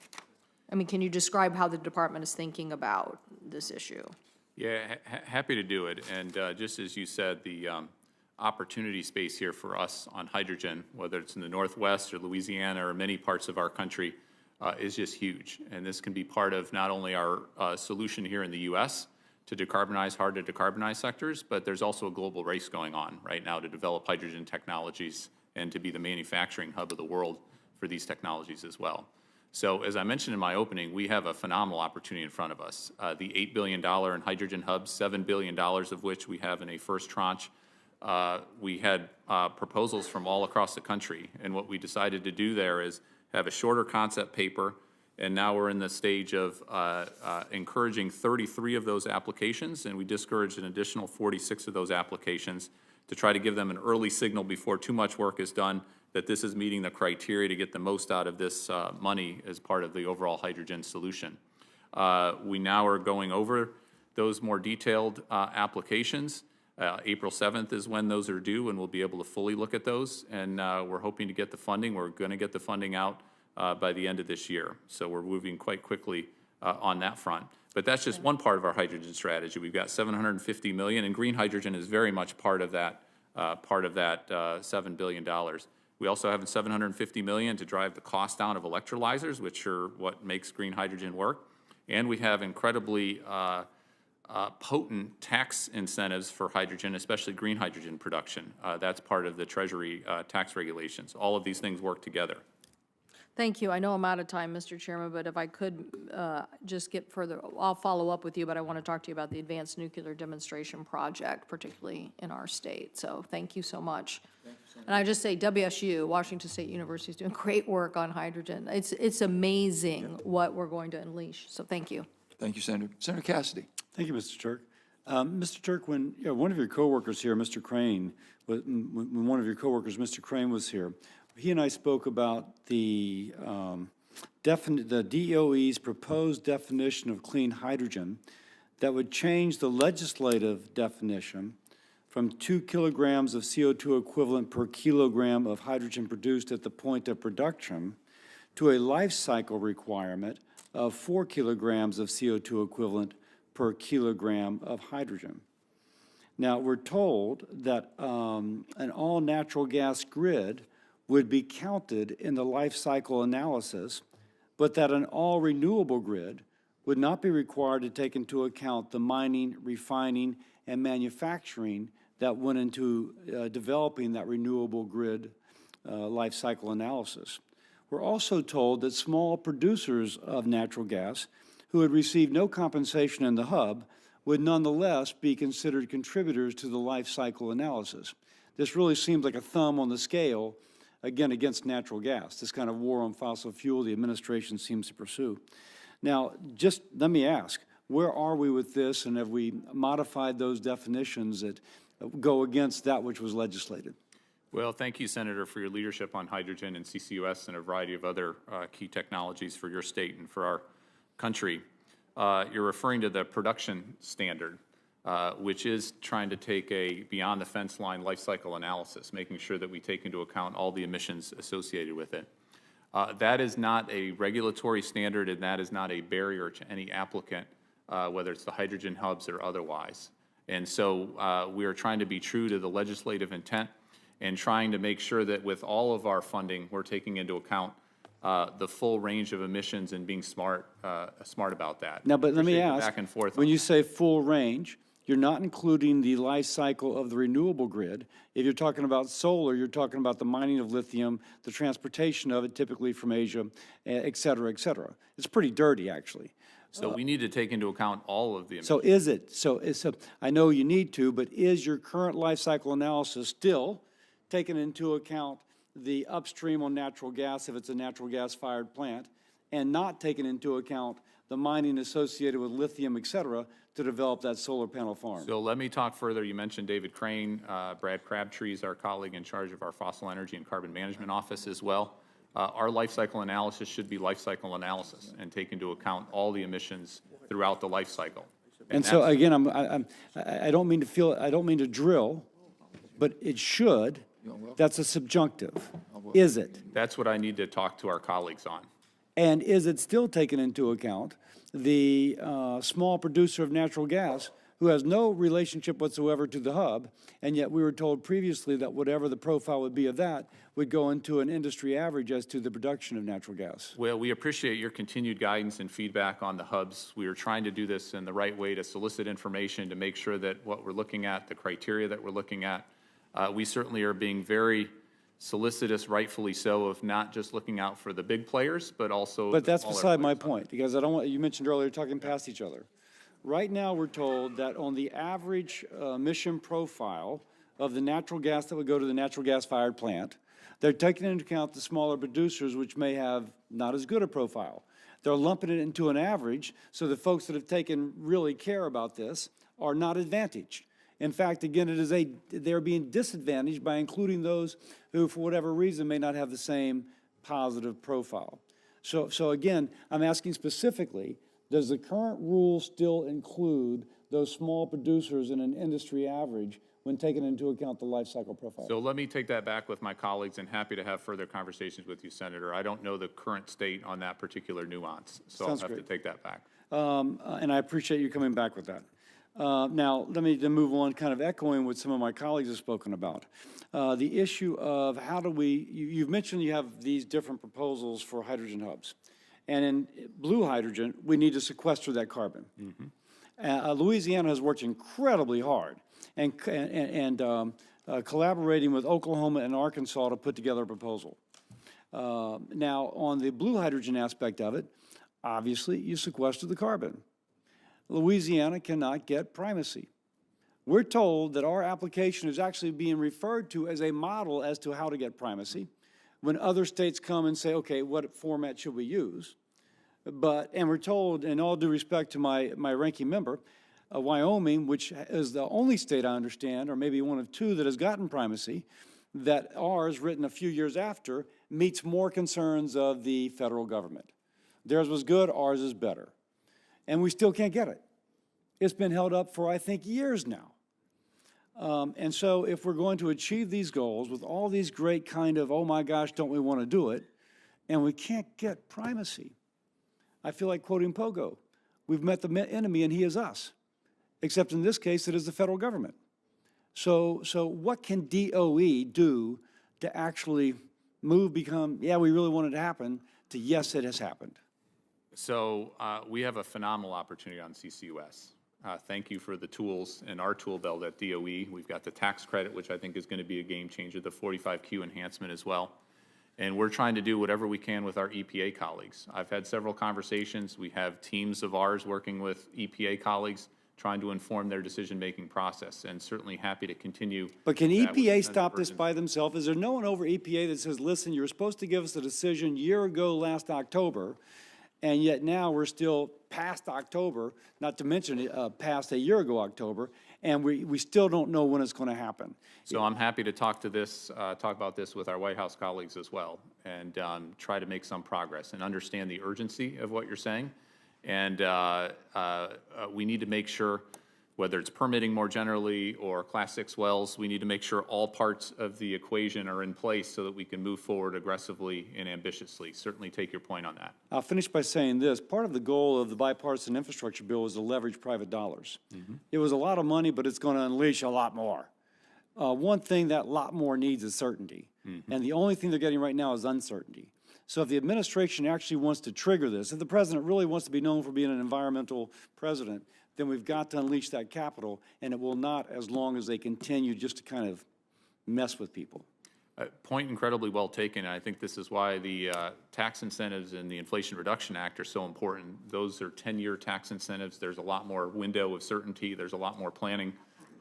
[SPEAKER 4] I mean, can you describe how the department is thinking about this issue?
[SPEAKER 3] Yeah, happy to do it. And just as you said, the opportunity space here for us on hydrogen, whether it's in the Northwest or Louisiana or many parts of our country, is just huge. And this can be part of not only our solution here in the U.S. to decarbonize hard-to-decarbonize sectors, but there's also a global race going on right now to develop hydrogen technologies and to be the manufacturing hub of the world for these technologies as well. So as I mentioned in my opening, we have a phenomenal opportunity in front of us. The $8 billion in hydrogen hubs, $7 billion of which we have in a first tranche. We had proposals from all across the country, and what we decided to do there is have a shorter concept paper, and now we're in the stage of encouraging 33 of those applications, and we discouraged an additional 46 of those applications to try to give them an early signal before too much work is done that this is meeting the criteria to get the most out of this money as part of the overall hydrogen solution. We now are going over those more detailed applications. April 7th is when those are due, and we'll be able to fully look at those, and we're hoping to get the funding. We're going to get the funding out by the end of this year, so we're moving quite quickly on that front. But that's just one part of our hydrogen strategy. We've got $750 million, and green hydrogen is very much part of that $7 billion. We also have $750 million to drive the cost down of electrolyzers, which are what makes green hydrogen work, and we have incredibly potent tax incentives for hydrogen, especially green hydrogen production. That's part of the Treasury tax regulations. All of these things work together.
[SPEAKER 4] Thank you. I know I'm out of time, Mr. Chairman, but if I could just get further, I'll follow up with you, but I want to talk to you about the Advanced Nuclear Demonstration Project, particularly in our state. So thank you so much. And I just say WSU, Washington State University, is doing great work on hydrogen. It's amazing what we're going to unleash. So thank you.
[SPEAKER 1] Thank you, Senator. Senator Cassidy.
[SPEAKER 5] Thank you, Mr. Turk. Mr. Turk, when one of your coworkers here, Mr. Crane, when one of your coworkers, Mr. Crane, was here, he and I spoke about the DOE's proposed definition of clean hydrogen that would change the legislative definition from 2 kilograms of CO2 equivalent per kilogram of hydrogen produced at the point of production to a life cycle requirement of 4 kilograms of CO2 equivalent per kilogram of hydrogen. Now, we're told that an all-natural gas grid would be counted in the life cycle analysis, but that an all-renewable grid would not be required to take into account the mining, refining, and manufacturing that went into developing that renewable grid life cycle analysis. We're also told that small producers of natural gas who had received no compensation in the hub would nonetheless be considered contributors to the life cycle analysis. This really seems like a thumb on the scale, again, against natural gas, this kind of war on fossil fuel the administration seems to pursue. Now, just let me ask, where are we with this, and have we modified those definitions that go against that which was legislated?
[SPEAKER 3] Well, thank you, Senator, for your leadership on hydrogen and CCUS and a variety of other key technologies for your state and for our country. You're referring to the production standard, which is trying to take a beyond-the-fence line life cycle analysis, making sure that we take into account all the emissions associated with it. That is not a regulatory standard, and that is not a barrier to any applicant, whether it's the hydrogen hubs or otherwise. And so we are trying to be true to the legislative intent and trying to make sure that with all of our funding, we're taking into account the full range of emissions and being smart about that.
[SPEAKER 5] Now, but let me ask,
[SPEAKER 3] back and forth
[SPEAKER 5] when you say full range, you're not including the life cycle of the renewable grid. If you're talking about solar, you're talking about the mining of lithium, the transportation of it, typically from Asia, et cetera, et cetera. It's pretty dirty, actually.
[SPEAKER 3] So we need to take into account all of the emissions.
[SPEAKER 5] So is it, I know you need to, but is your current life cycle analysis still taking into account the upstream on natural gas, if it's a natural gas-fired plant, and not taking into account the mining associated with lithium, et cetera, to develop that solar panel farm?
[SPEAKER 3] So let me talk further. You mentioned David Crane. Brad Crabtree is our colleague in charge of our Fossil Energy and Carbon Management Office as well. Our life cycle analysis should be life cycle analysis and take into account all the emissions throughout the life cycle.
[SPEAKER 5] And so again, I don't mean to drill, but it should. That's a subjunctive. Is it?
[SPEAKER 3] That's what I need to talk to our colleagues on.
[SPEAKER 5] And is it still taken into account the small producer of natural gas who has no relationship whatsoever to the hub, and yet we were told previously that whatever the profile would be of that would go into an industry average as to the production of natural gas?
[SPEAKER 3] Well, we appreciate your continued guidance and feedback on the hubs. We are trying to do this in the right way to solicit information to make sure that what we're looking at, the criteria that we're looking at, we certainly are being very solicitous, rightfully so, of not just looking out for the big players, but also
[SPEAKER 5] But that's
[SPEAKER 3] smaller
[SPEAKER 5] beside my
[SPEAKER 3] players.
[SPEAKER 5] point, because I don't want, you mentioned earlier talking past each other. Right now, we're told that on the average emission profile of the natural gas that would go to the natural gas-fired plant, they're taking into account the smaller producers, which may have not as good a profile. They're lumping it into an average, so the folks that have taken really care about this are not advantaged. In fact, again, they're being disadvantaged by including those who, for whatever reason, may not have the same positive profile. So again, I'm asking specifically, does the current rule still include those small producers in an industry average when taking into account the life cycle profile?
[SPEAKER 3] So let me take that back with my colleagues, and happy to have further conversations with you, Senator. I don't know the current state on that particular nuance, so
[SPEAKER 5] Sounds
[SPEAKER 3] I'll have
[SPEAKER 5] great.
[SPEAKER 3] to take that back.
[SPEAKER 5] And I appreciate you coming back with that. Now, let me then move on, kind of echoing what some of my colleagues have spoken about. The issue of how do we, you've mentioned you have these different proposals for hydrogen hubs. And in blue hydrogen, we need to sequester that carbon. Louisiana has worked incredibly hard and collaborating with Oklahoma and Arkansas to put together a proposal. Now, on the blue hydrogen aspect of it, obviously, you sequester the carbon. Louisiana cannot get primacy. We're told that our application is actually being referred to as a model as to how to get primacy when other states come and say, okay, what format should we use? And we're told, in all due respect to my ranking member, Wyoming, which is the only state I understand, or maybe one of two that has gotten primacy, that ours, written a few years after, meets more concerns of the federal government. Theirs was good, ours is better. And we still can't get it. It's been held up for, I think, years now. And so if we're going to achieve these goals with all these great kind of, oh my gosh, don't we want to do it, and we can't get primacy, I feel like quoting Pogo. We've met the enemy and he is us, except in this case, it is the federal government. So what can DOE do to actually become, yeah, we really want it to happen, to yes, it has happened?
[SPEAKER 3] So we have a phenomenal opportunity on CCUS. Thank you for the tools in our tool belt at DOE. We've got the tax credit, which I think is going to be a game changer, the 45Q enhancement as well. And we're trying to do whatever we can with our EPA colleagues. I've had several conversations. We have teams of ours working with EPA colleagues, trying to inform their decision-making process, and certainly happy to continue.
[SPEAKER 5] But can
[SPEAKER 3] that with
[SPEAKER 5] EPA
[SPEAKER 3] the
[SPEAKER 5] stop this
[SPEAKER 3] urgency.
[SPEAKER 5] by themselves? Is there no one over EPA that says, listen, you were supposed to give us a decision a year ago last October, and yet now we're still past October, not to mention past a year ago October, and we still don't know when it's going to happen?
[SPEAKER 3] So I'm happy to talk about this with our White House colleagues as well, and try to make some progress and understand the urgency of what you're saying. And we need to make sure, whether it's permitting more generally or Class 6 wells, we need to make sure all parts of the equation are in place so that we can move forward aggressively and ambitiously. Certainly take your point on that.
[SPEAKER 5] I'll finish by saying this. Part of the goal of the bipartisan infrastructure bill was to leverage private dollars. It was a lot of money, but it's going to unleash a lot more. One thing that lot more needs is certainty. And the only thing they're getting right now is uncertainty. So if the administration actually wants to trigger this, if the president really wants to be known for being an environmental president, then we've got to unleash that capital, and it will not as long as they continue just to kind of mess with people.
[SPEAKER 3] Point incredibly well taken. I think this is why the tax incentives and the Inflation Reduction Act are so important. Those are 10-year tax incentives. There's a lot more window of certainty. There's a lot more planning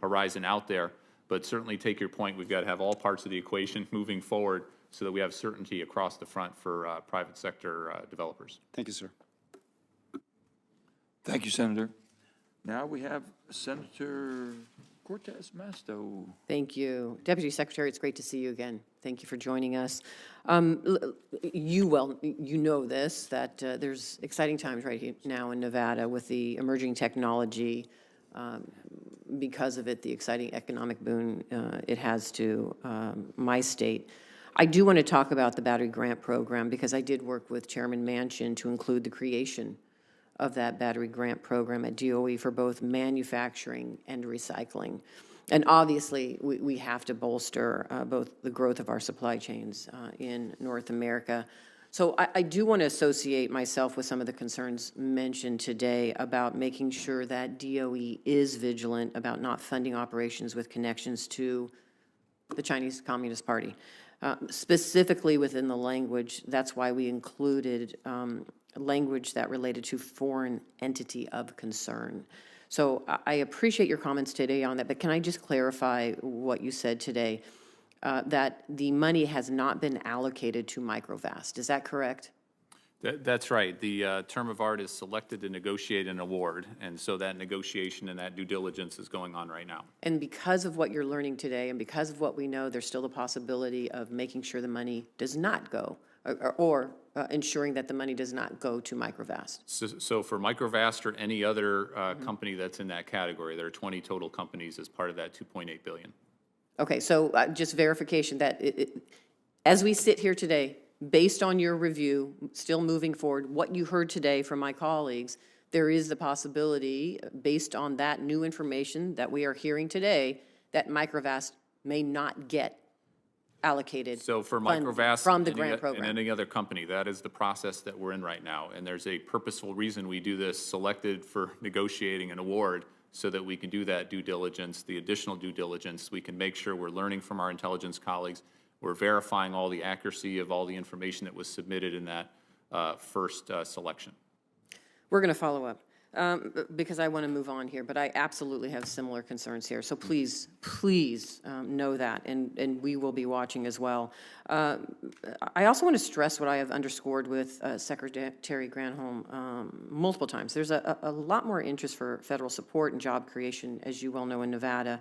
[SPEAKER 3] horizon out there. But certainly take your point. We've got to have all parts of the equation moving forward so that we have certainty across the front for private sector developers.
[SPEAKER 5] Thank you, sir.
[SPEAKER 1] Thank you, Senator. Now we have Senator Cortez Masto.
[SPEAKER 6] Thank you. Deputy Secretary, it's great to see you again. Thank you for joining us. You know this, that there's exciting times right now in Nevada with the emerging technology. Because of it, the exciting economic boon it has to my state. I do want to talk about the battery grant program because I did work with Chairman Manchin to include the creation of that battery grant program at DOE for both manufacturing and recycling. And obviously, we have to bolster both the growth of our supply chains in North America. So I do want to associate myself with some of the concerns mentioned today about making sure that DOE is vigilant about not funding operations with connections to the Chinese Communist Party. Specifically within the language, that's why we included language that related to foreign entity of concern. So I appreciate your comments today on that, but can I just clarify what you said today? That the money has not been allocated to Microvast. Is that correct?
[SPEAKER 3] That's right. The term of art is selected to negotiate an award, and so that negotiation and that due diligence is going on right now.
[SPEAKER 6] And because of what you're learning today and because of what we know, there's still the possibility of making sure the money does not go, or ensuring that the money does not go to Microvast.
[SPEAKER 3] So for Microvast or any other company that's in that category, there are 20 total companies as part of that $2.8 billion.
[SPEAKER 6] Okay, so just verification that as we sit here today, based on your review, still moving forward, what you heard today from my colleagues, there is the possibility, based on that new information that we are hearing today, that Microvast may not get allocated
[SPEAKER 3] So for
[SPEAKER 6] fund
[SPEAKER 3] Microvast
[SPEAKER 6] from the
[SPEAKER 3] and
[SPEAKER 6] grant program.
[SPEAKER 3] any other company, that is the process that we're in right now. And there's a purposeful reason we do this, selected for negotiating an award, so that we can do that due diligence, the additional due diligence. We can make sure we're learning from our intelligence colleagues. We're verifying all the accuracy of all the information that was submitted in that first selection.
[SPEAKER 6] We're going to follow up because I want to move on here, but I absolutely have similar concerns here. So please, please know that, and we will be watching as well. I also want to stress what I have underscored with Secretary Granholm multiple times. There's a lot more interest for federal support and job creation, as you well know, in Nevada.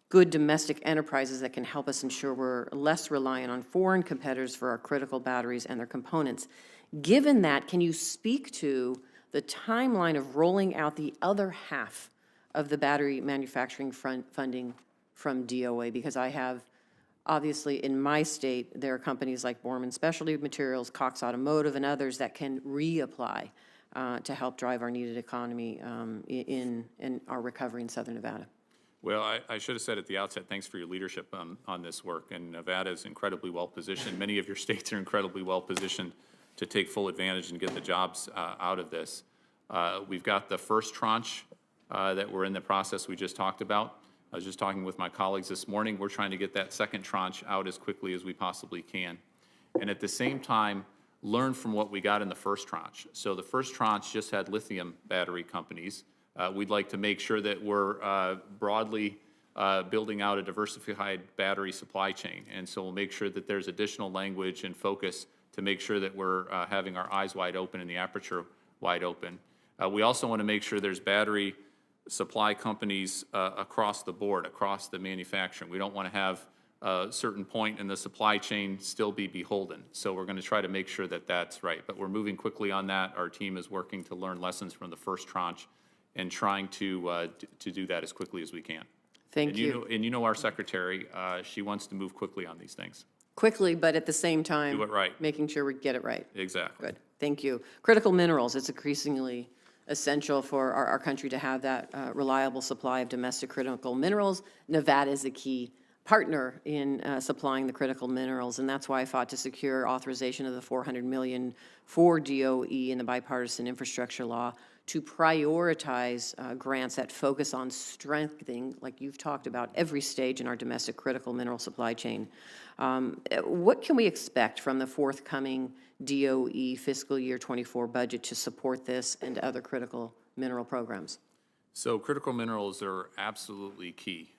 [SPEAKER 6] Good domestic enterprises that can help us ensure we're less reliant on foreign competitors for our critical batteries and their components. Given that, can you speak to the timeline of rolling out the other half of the battery manufacturing funding from DOA? Because I have, obviously, in my state, there are companies like Borman Specialty Materials, Cox Automotive, and others that can reapply to help drive our needed economy in our recovery in Southern Nevada.
[SPEAKER 3] Well, I should have said at the outset, thanks for your leadership on this work. And Nevada is incredibly well positioned. Many of your states are incredibly well positioned to take full advantage and get the jobs out of this. We've got the first tranche that we're in the process we just talked about. I was just talking with my colleagues this morning. We're trying to get that second tranche out as quickly as we possibly can. And at the same time, learn from what we got in the first tranche. So the first tranche just had lithium battery companies. We'd like to make sure that we're broadly building out a diversified battery supply chain. And so we'll make sure that there's additional language and focus to make sure that we're having our eyes wide open and the aperture wide open. We also want to make sure there's battery supply companies across the board, across the manufacturing. We don't want to have a certain point in the supply chain still be beholden. So we're going to try to make sure that that's right. But we're moving quickly on that. Our team is working to learn lessons from the first tranche and trying to do that as quickly as we can.
[SPEAKER 6] Thank you.
[SPEAKER 3] And you know our secretary, she wants to move quickly on these things.
[SPEAKER 6] Quickly, but at the same time,
[SPEAKER 3] Do it right.
[SPEAKER 6] making sure we get it right.
[SPEAKER 3] Exactly.
[SPEAKER 6] Good. Thank you. Critical minerals, it's increasingly essential for our country to have that reliable supply of domestic critical minerals. Nevada is a key partner in supplying the critical minerals, and that's why I fought to secure authorization of the $400 million for DOE in the bipartisan infrastructure law to prioritize grants that focus on strengthening, like you've talked about, every stage in our domestic critical mineral supply chain. What can we expect from the forthcoming DOE fiscal year 24 budget to support this and other critical mineral programs?
[SPEAKER 3] So critical minerals are absolutely key.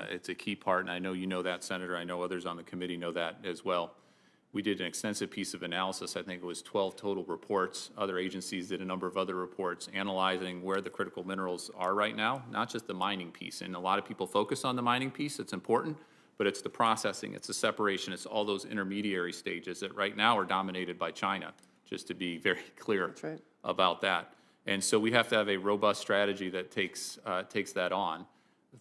[SPEAKER 3] It's a key part, and I know you know that, Senator. I know others on the committee know that as well. We did an extensive piece of analysis. I think it was 12 total reports. Other agencies did a number of other reports analyzing where the critical minerals are right now, not just the mining piece. And a lot of people focus on the mining piece. It's important, but it's the processing, it's the separation, it's all those intermediary stages that right now are dominated by China, just to be very clear about that. And so we have to have a robust strategy that takes that on.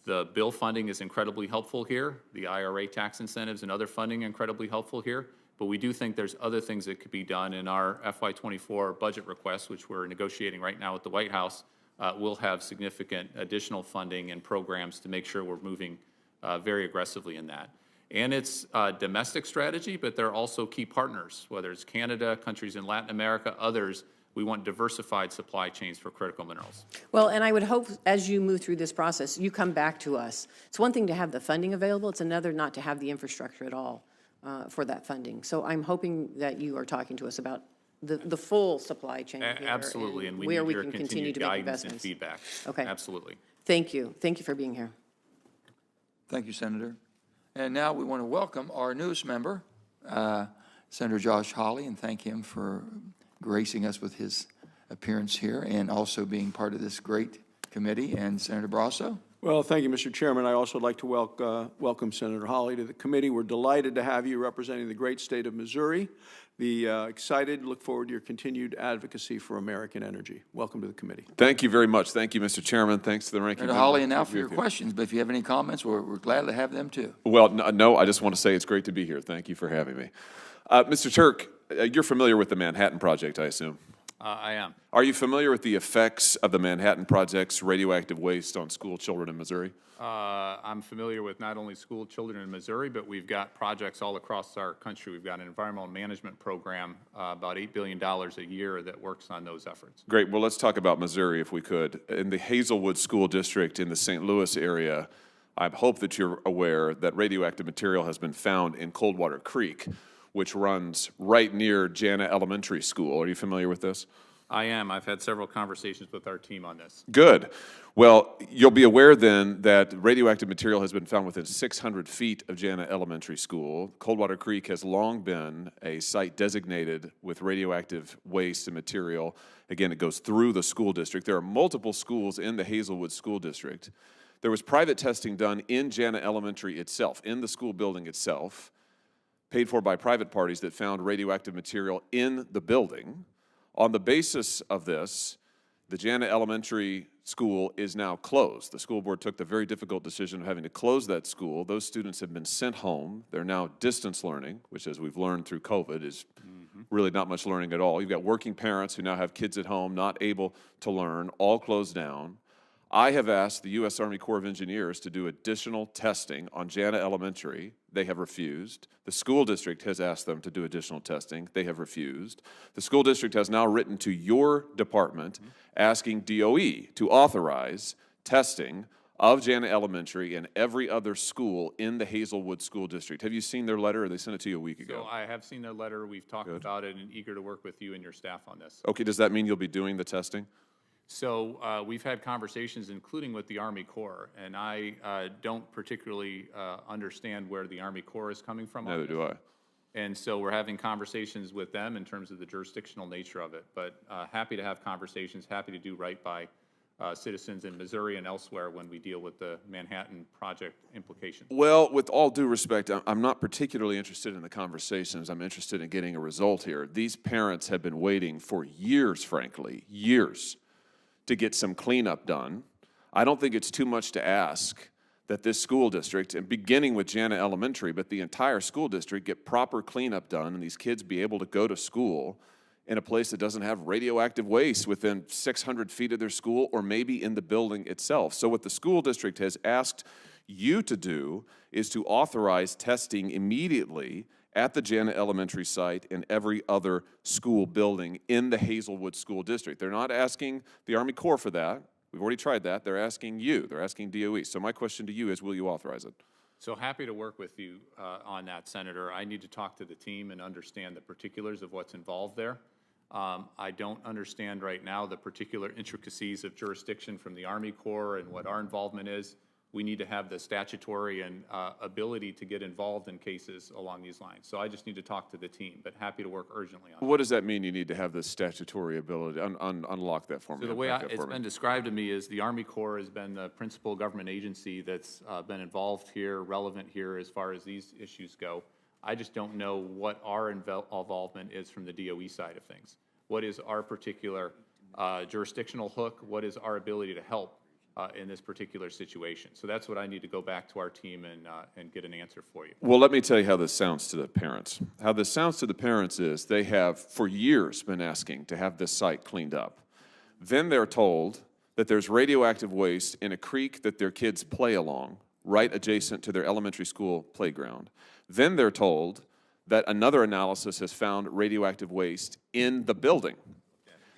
[SPEAKER 3] The bill funding is incredibly helpful here. The IRA tax incentives and other funding are incredibly helpful here. But we do think there's other things that could be done in our FY24 budget request, which we're negotiating right now with the White House. We'll have significant additional funding and programs to make sure we're moving very aggressively in that. And it's a domestic strategy, but there are also key partners, whether it's Canada, countries in Latin America, others. We want diversified supply chains for critical minerals.
[SPEAKER 6] Well, and I would hope as you move through this process, you come back to us. It's one thing to have the funding available. It's another not to have the infrastructure at all for that funding. So I'm hoping that you are talking to us about the full supply chain here.
[SPEAKER 3] Absolutely, and we
[SPEAKER 6] where
[SPEAKER 3] need
[SPEAKER 6] we
[SPEAKER 3] your
[SPEAKER 6] can continue
[SPEAKER 3] continued
[SPEAKER 6] to make
[SPEAKER 3] guidance and
[SPEAKER 6] investments.
[SPEAKER 3] feedback.
[SPEAKER 6] Okay.
[SPEAKER 3] Absolutely.
[SPEAKER 6] Thank you. Thank you for being here.
[SPEAKER 1] Thank you, Senator. And now we want to welcome our newest member, Senator Josh Hawley, and thank him for gracing us with his appearance here and also being part of this great committee. And Senator Brasso?
[SPEAKER 2] Well, thank you, Mr. Chairman. I also like to welcome Senator Hawley to the committee. We're delighted to have you representing the great state of Missouri. Excited, look forward to your continued advocacy for American energy. Welcome to the committee.
[SPEAKER 7] Thank you very much. Thank you, Mr. Chairman. Thanks to the ranking
[SPEAKER 1] Senator
[SPEAKER 7] member.
[SPEAKER 1] Hawley, and now for your questions. But if you have any comments, we're glad to have them too.
[SPEAKER 7] Well, no, I just want to say it's great to be here. Thank you for having me. Mr. Turk, you're familiar with the Manhattan Project, I assume.
[SPEAKER 3] I am.
[SPEAKER 7] Are you familiar with the effects of the Manhattan Project's radioactive waste on school children in Missouri?
[SPEAKER 3] I'm familiar with not only school children in Missouri, but we've got projects all across our country. We've got an environmental management program, about $8 billion a year that works on those efforts.
[SPEAKER 7] Great. Well, let's talk about Missouri if we could. In the Hazelwood School District in the St. Louis area, I hope that you're aware that radioactive material has been found in Coldwater Creek, which runs right near Jana Elementary School. Are you familiar with this?
[SPEAKER 3] I am. I've had several conversations with our team on this.
[SPEAKER 7] Good. Well, you'll be aware then that radioactive material has been found within 600 feet of Jana Elementary School. Coldwater Creek has long been a site designated with radioactive waste and material. Again, it goes through the school district. There are multiple schools in the Hazelwood School District. There was private testing done in Jana Elementary itself, in the school building itself, paid for by private parties that found radioactive material in the building. On the basis of this, the Jana Elementary School is now closed. The school board took the very difficult decision of having to close that school. Those students have been sent home. They're now distance learning, which, as we've learned through COVID, is really not much learning at all. You've got working parents who now have kids at home, not able to learn, all closed down. I have asked the U.S. Army Corps of Engineers to do additional testing on Jana Elementary. They have refused. The school district has asked them to do additional testing. They have refused. The school district has now written to your department asking DOE to authorize testing of Jana Elementary and every other school in the Hazelwood School District. Have you seen their letter, or they sent it to you a week ago?
[SPEAKER 3] So I have seen their letter. We've talked about it and eager to work with you and your staff on this.
[SPEAKER 7] Okay, does that mean you'll be doing the testing?
[SPEAKER 3] So we've had conversations, including with the Army Corps, and I don't particularly understand where the Army Corps is coming from.
[SPEAKER 7] Neither do I.
[SPEAKER 3] And so we're having conversations with them in terms of the jurisdictional nature of it. But happy to have conversations, happy to do right by citizens in Missouri and elsewhere when we deal with the Manhattan Project implications.
[SPEAKER 7] Well, with all due respect, I'm not particularly interested in the conversations. I'm interested in getting a result here. These parents have been waiting for years, frankly, years, to get some cleanup done. I don't think it's too much to ask that this school district, and beginning with Jana Elementary, but the entire school district, get proper cleanup done and these kids be able to go to school in a place that doesn't have radioactive waste within 600 feet of their school or maybe in the building itself. So what the school district has asked you to do is to authorize testing immediately at the Jana Elementary site and every other school building in the Hazelwood School District. They're not asking the Army Corps for that. We've already tried that. They're asking you. They're asking DOE. So my question to you is, will you authorize it?
[SPEAKER 3] So happy to work with you on that, Senator. I need to talk to the team and understand the particulars of what's involved there. I don't understand right now the particular intricacies of jurisdiction from the Army Corps and what our involvement is. We need to have the statutory and ability to get involved in cases along these lines. So I just need to talk to the team, but happy to work urgently on it.
[SPEAKER 7] What does that mean, you need to have the statutory ability? Unlock that for me.
[SPEAKER 3] So the way it's been described to me is the Army Corps has been the principal government agency that's been involved here, relevant here as far as these issues go. I just don't know what our involvement is from the DOE side of things. What is our particular jurisdictional hook? What is our ability to help in this particular situation? So that's what I need to go back to our team and get an answer for you.
[SPEAKER 7] Well, let me tell you how this sounds to the parents. How this sounds to the parents is they have for years been asking to have this site cleaned up. Then they're told that there's radioactive waste in a creek that their kids play along, right adjacent to their elementary school playground. Then they're told that another analysis has found radioactive waste in the building.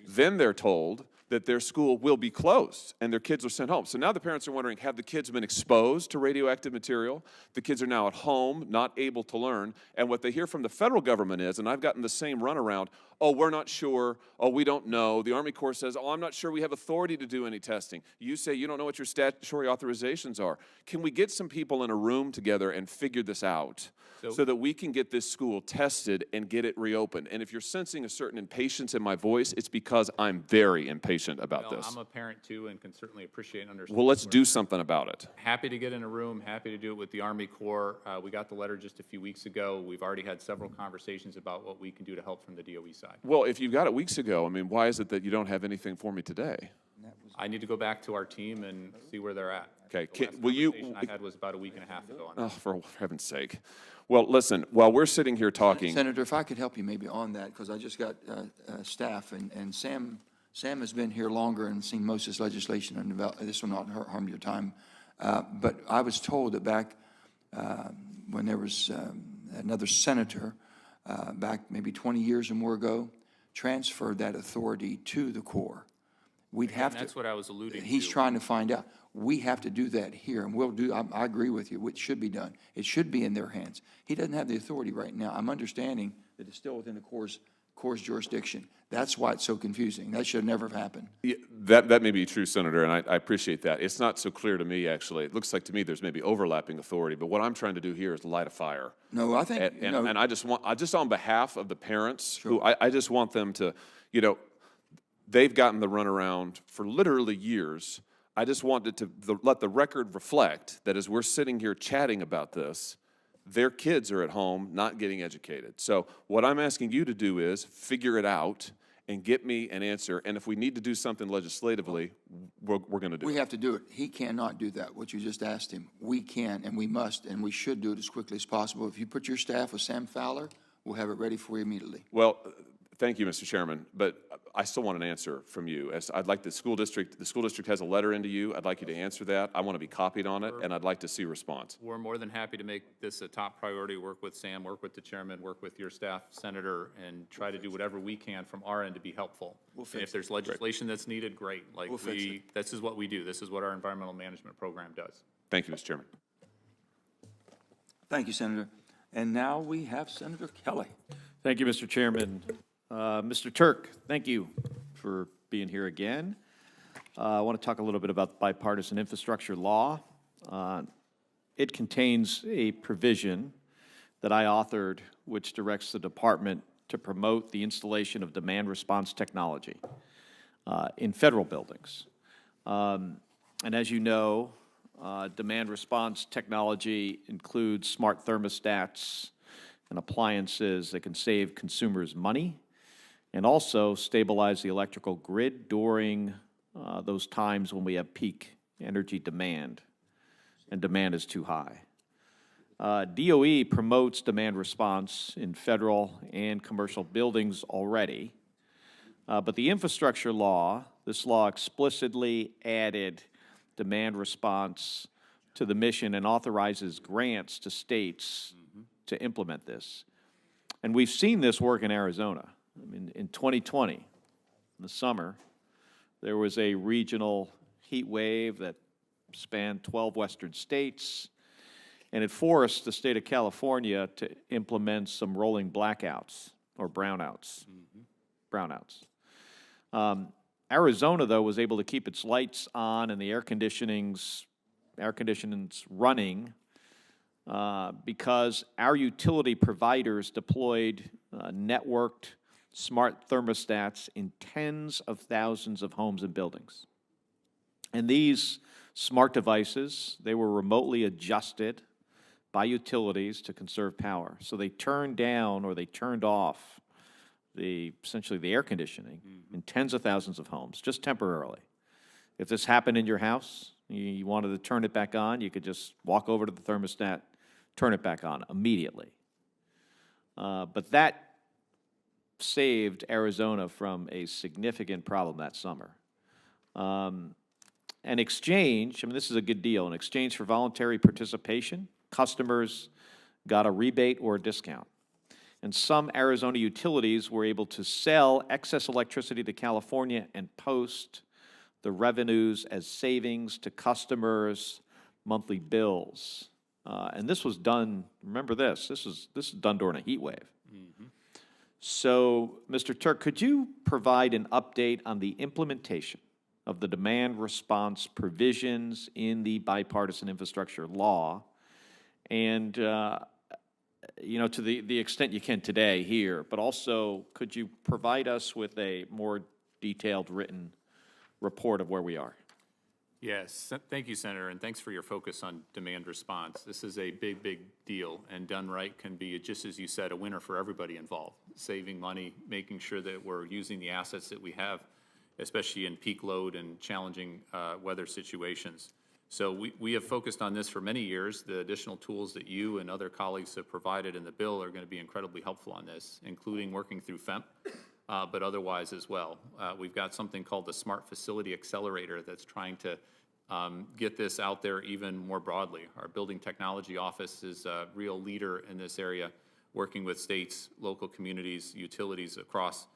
[SPEAKER 7] Then they're told that their school will be closed and their kids are sent home. So now the parents are wondering, have the kids been exposed to radioactive material? The kids are now at home, not able to learn. And what they hear from the federal government is, and I've gotten the same runaround, oh, we're not sure, oh, we don't know. The Army Corps says, oh, I'm not sure we have authority to do any testing. You say you don't know what your statutory authorizations are. Can we get some people in a room together and figure this out so that we can get this school tested and get it reopened? And if you're sensing a certain impatience in my voice, it's because I'm very impatient about this.
[SPEAKER 3] I'm a parent too and can certainly appreciate and understand.
[SPEAKER 7] Well, let's do something about it.
[SPEAKER 3] Happy to get in a room, happy to do it with the Army Corps. We got the letter just a few weeks ago. We've already had several conversations about what we can do to help from the DOE side.
[SPEAKER 7] Well, if you got it weeks ago, I mean, why is it that you don't have anything for me today?
[SPEAKER 3] I need to go back to our team and see where they're at.
[SPEAKER 7] Okay,
[SPEAKER 3] The last
[SPEAKER 7] will you?
[SPEAKER 3] conversation I had was about a week and a half ago on
[SPEAKER 7] Oh,
[SPEAKER 3] that.
[SPEAKER 7] for heaven's sake. Well, listen, while we're sitting here talking.
[SPEAKER 1] Senator, if I could help you maybe on that, because I just got staff, and Sam has been here longer and seen most of this legislation, and this will not harm your time. But I was told that back when there was another senator, back maybe 20 years or more ago, transferred that authority to the Corps. We'd have to.
[SPEAKER 3] That's what I was alluding to.
[SPEAKER 1] He's trying to find out. We have to do that here, and we'll do, I agree with you, it should be done. It should be in their hands. He doesn't have the authority right now. I'm understanding that it's still within the Corps' jurisdiction. That's why it's so confusing. That should never have happened.
[SPEAKER 7] Yeah, that may be true, Senator, and I appreciate that. It's not so clear to me, actually. It looks like to me there's maybe overlapping authority, but what I'm trying to do here is light a fire.
[SPEAKER 1] No, I think,
[SPEAKER 7] And I just on behalf of the parents,
[SPEAKER 1] Sure.
[SPEAKER 7] who I just want them to, they've gotten the runaround for literally years. I just wanted to let the record reflect that as we're sitting here chatting about this, their kids are at home not getting educated. So what I'm asking you to do is figure it out and get me an answer. And if we need to do something legislatively, we're going to do it.
[SPEAKER 1] we have to do it. He cannot do that, what you just asked him. We can, and we must, and we should do it as quickly as possible. If you put your staff with Sam Fowler, We'll have it ready for you immediately.
[SPEAKER 7] Well, thank you, Mr. Chairman, but I still want an answer from you. As I'd like the school district has a letter into you. I'd like you to answer that. I want to be copied on it, and I'd like to see a response.
[SPEAKER 3] We're more than happy to make this a top priority, work with Sam, work with the chairman, work with your staff, Senator, and try to do whatever we can from our end to be helpful. And if there's legislation that's needed, great. Like this is what we do. This is what our environmental management program does.
[SPEAKER 7] Thank you, Mr. Chairman.
[SPEAKER 1] Thank you, Senator. And now we have Senator Kelly.
[SPEAKER 8] Thank you, Mr. Chairman. Mr. Turk, thank you for being here again. I want to talk a little bit about the bipartisan infrastructure law. It contains a provision that I authored which directs the department to promote the installation of demand response technology in federal buildings. And as you know, demand response technology includes smart thermostats and appliances that can save consumers money and also stabilize the electrical grid during those times when we have peak energy demand and demand is too high. DOE promotes demand response in federal and commercial buildings already, but the infrastructure law, this law explicitly added demand response to the mission and authorizes grants to states to implement this. And we've seen this work in Arizona. I mean, in 2020, in the summer, there was a regional heat wave that spanned 12 western states, and it forced the state of California to implement some rolling blackouts or brownouts. Arizona, though, was able to keep its lights on and the air conditioning's running because our utility providers deployed networked smart thermostats in tens of thousands of homes and buildings. And these smart devices, they were remotely adjusted by utilities to conserve power. So they turned down or they turned off essentially the air conditioning in tens of thousands of homes, just temporarily. If this happened in your house, you wanted to turn it back on, you could just walk over to the thermostat, turn it back on immediately. But that saved Arizona from a significant problem that summer. An exchange, I mean, this is a good deal. In exchange for voluntary participation, customers got a rebate or a discount. And some Arizona utilities were able to sell excess electricity to California and post the revenues as savings to customers' monthly bills. And this was done, remember this is done during a heat wave. So, Mr. Turk, could you provide an update on the implementation of the demand response provisions in the bipartisan infrastructure law? And, you know, to the extent you can today here, but also could you provide us with a more detailed written report of where we are?
[SPEAKER 3] Yes, thank you, Senator, and thanks for your focus on demand response. This is a big, big deal, and done right can be, just as you said, a winner for everybody involved. Saving money, making sure that we're using the assets that we have, especially in peak load and challenging weather situations. So we have focused on this for many years. The additional tools that you and other colleagues have provided in the bill are going to be incredibly helpful on this, including working through FEMP, but otherwise as well. We've got something called the Smart Facility Accelerator that's trying to get this out there even more broadly. Our Building Technology Office is a real leader in this area, working with states, local communities, utilities across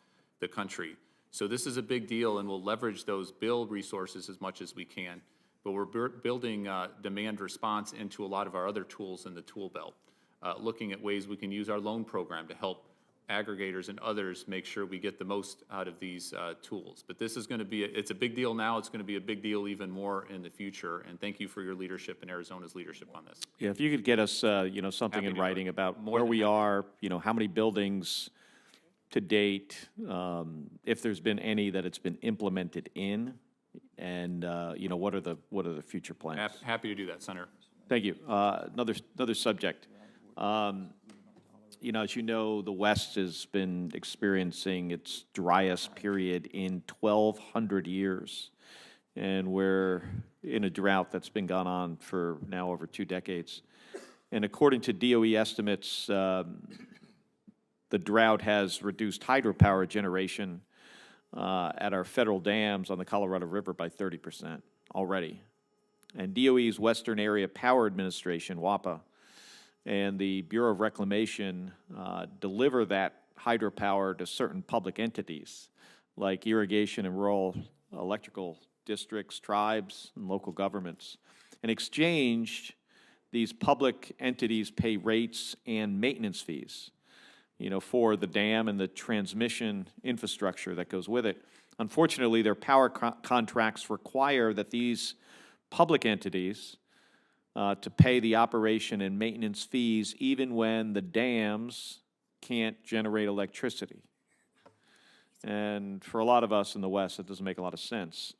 [SPEAKER 3] the country. So this is a big deal, and we'll leverage those build resources as much as we can. But we're building demand response into a lot of our other tools in the tool belt, looking at ways we can use our loan program to help aggregators and others make sure we get the most out of these tools. But this is going to be, it's a big deal now, it's going to be a big deal even more in the future, and thank you for your leadership and Arizona's leadership on this.
[SPEAKER 8] Yeah, if you could get us, you know, something in writing about where we are, you know, how many buildings to date, if there's been any that it's been implemented in, and you know, what are the future plans?
[SPEAKER 3] Happy to do that, Senator.
[SPEAKER 8] Thank you. Another subject. You know, as you know, the West has been experiencing its driest period in 1,200 years, and we're in a drought that's been gone on for now over 2 decades. And according to DOE estimates, the the drought has reduced hydropower generation at our federal dams on the Colorado River by 30% already. And DOE's Western Area Power Administration, WAPA, and the Bureau of Reclamation deliver that hydropower to certain public entities like irrigation and rural electrical districts, tribes, and local governments. In exchange, these public entities pay rates and maintenance fees, for the dam and the transmission infrastructure that goes with it. Unfortunately, their power contracts require that these public entities to pay the operation and maintenance fees even when the dams can't generate electricity. And for a lot of us in the West, it doesn't make a lot of sense.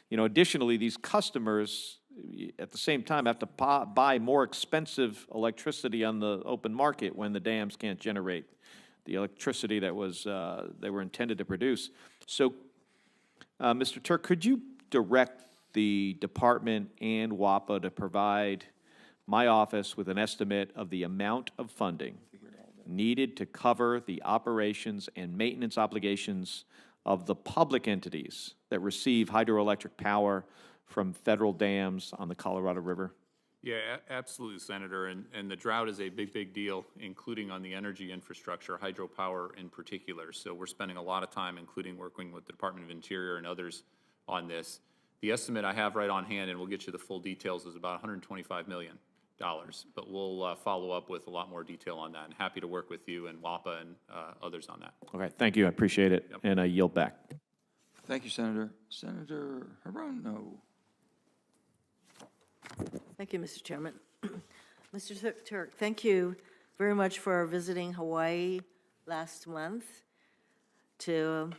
[SPEAKER 8] Additionally, these customers, at the same time, have to buy more expensive electricity on the open market when the dams can't generate the electricity that they were intended to produce. So, Mr. Turk, could you direct the department and WAPA to provide my office with an estimate of the amount of funding needed to cover the operations and maintenance obligations of the public entities that receive hydroelectric power from federal dams on the Colorado River?
[SPEAKER 3] Yeah, absolutely, Senator. And the drought is a big, big deal, including on the energy infrastructure, hydropower in particular. So we're spending a lot of time, including working with the Department of Interior and others on this. The estimate I have right on hand, and we'll get you the full details, is about $125 million. But we'll follow up with a lot more detail on that. And happy to work with you and WAPA and others on that.
[SPEAKER 8] Okay, thank you. I appreciate it.
[SPEAKER 3] Yep.
[SPEAKER 8] And I yield back.
[SPEAKER 1] Thank you, Senator. Senator Hirono.
[SPEAKER 9] Thank you, Mr. Chairman. Mr. Turk, thank you very much for visiting Hawaii last month to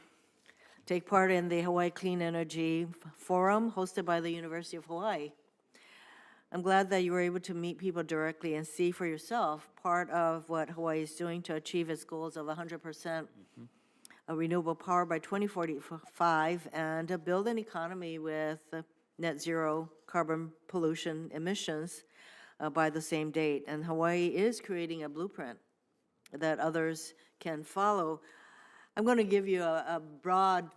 [SPEAKER 9] take part in the Hawaii Clean Energy Forum hosted by the University of Hawaii. I'm glad that you were able to meet people directly and see for yourself part of what Hawaii is doing to achieve its goals of 100% renewable power by 2045 and build an economy with net zero carbon pollution emissions by the same date. And Hawaii is creating a blueprint that others can follow. I'm going to give you a broad,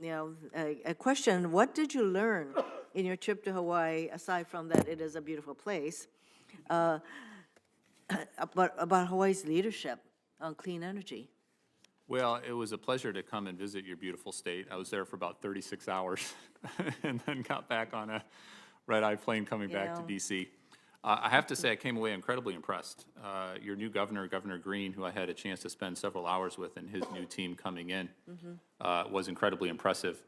[SPEAKER 9] a question. What did you learn in your trip to Hawaii, aside from that it is a beautiful place, about Hawaii's leadership on clean energy?
[SPEAKER 3] Well, it was a pleasure to come and visit your beautiful state. I was there for about 36 hours and then got back on a red-eye plane coming back to D.C. I have to say I came away incredibly impressed. Your new governor, Governor Green, who I had a chance to spend several hours with, and his new team coming in was incredibly impressive.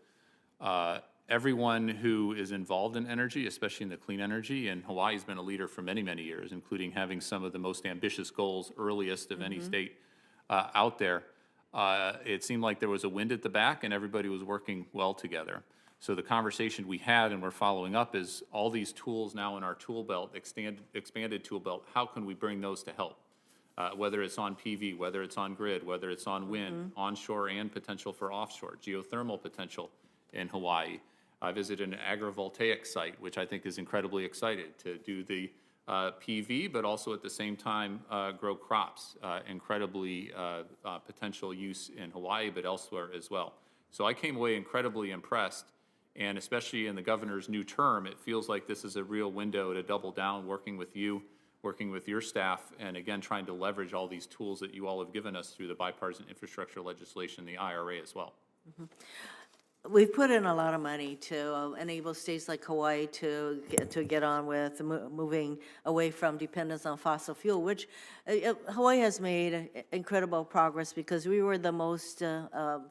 [SPEAKER 3] Everyone who is involved in energy, especially in the clean energy, and Hawaii has been a leader for many, many years, including having some of the most ambitious goals, earliest of any state out there. It seemed like there was a wind at the back and everybody was working well together. So the conversation we had and we're following up is all these tools now in our tool belt, expanded tool belt, how can we bring those to help? Whether it's on PV, whether it's on grid, whether it's on wind, onshore and potential for offshore, geothermal potential in Hawaii. I visited an agrivoltaic site, which I think is incredibly excited to do the PV, but also at the same time grow crops. Incredibly potential use in Hawaii, but elsewhere as well. So I came away incredibly impressed, and especially in the governor's new term, it feels like this is a real window to double down, working with you, working with your staff, and again, trying to leverage all these tools that you all have given us through the bipartisan infrastructure legislation, the IRA as well.
[SPEAKER 9] We've put in a lot of money to enable states like Hawaii to get on with moving away from dependence on fossil fuel, which Hawaii has made incredible progress because we were the most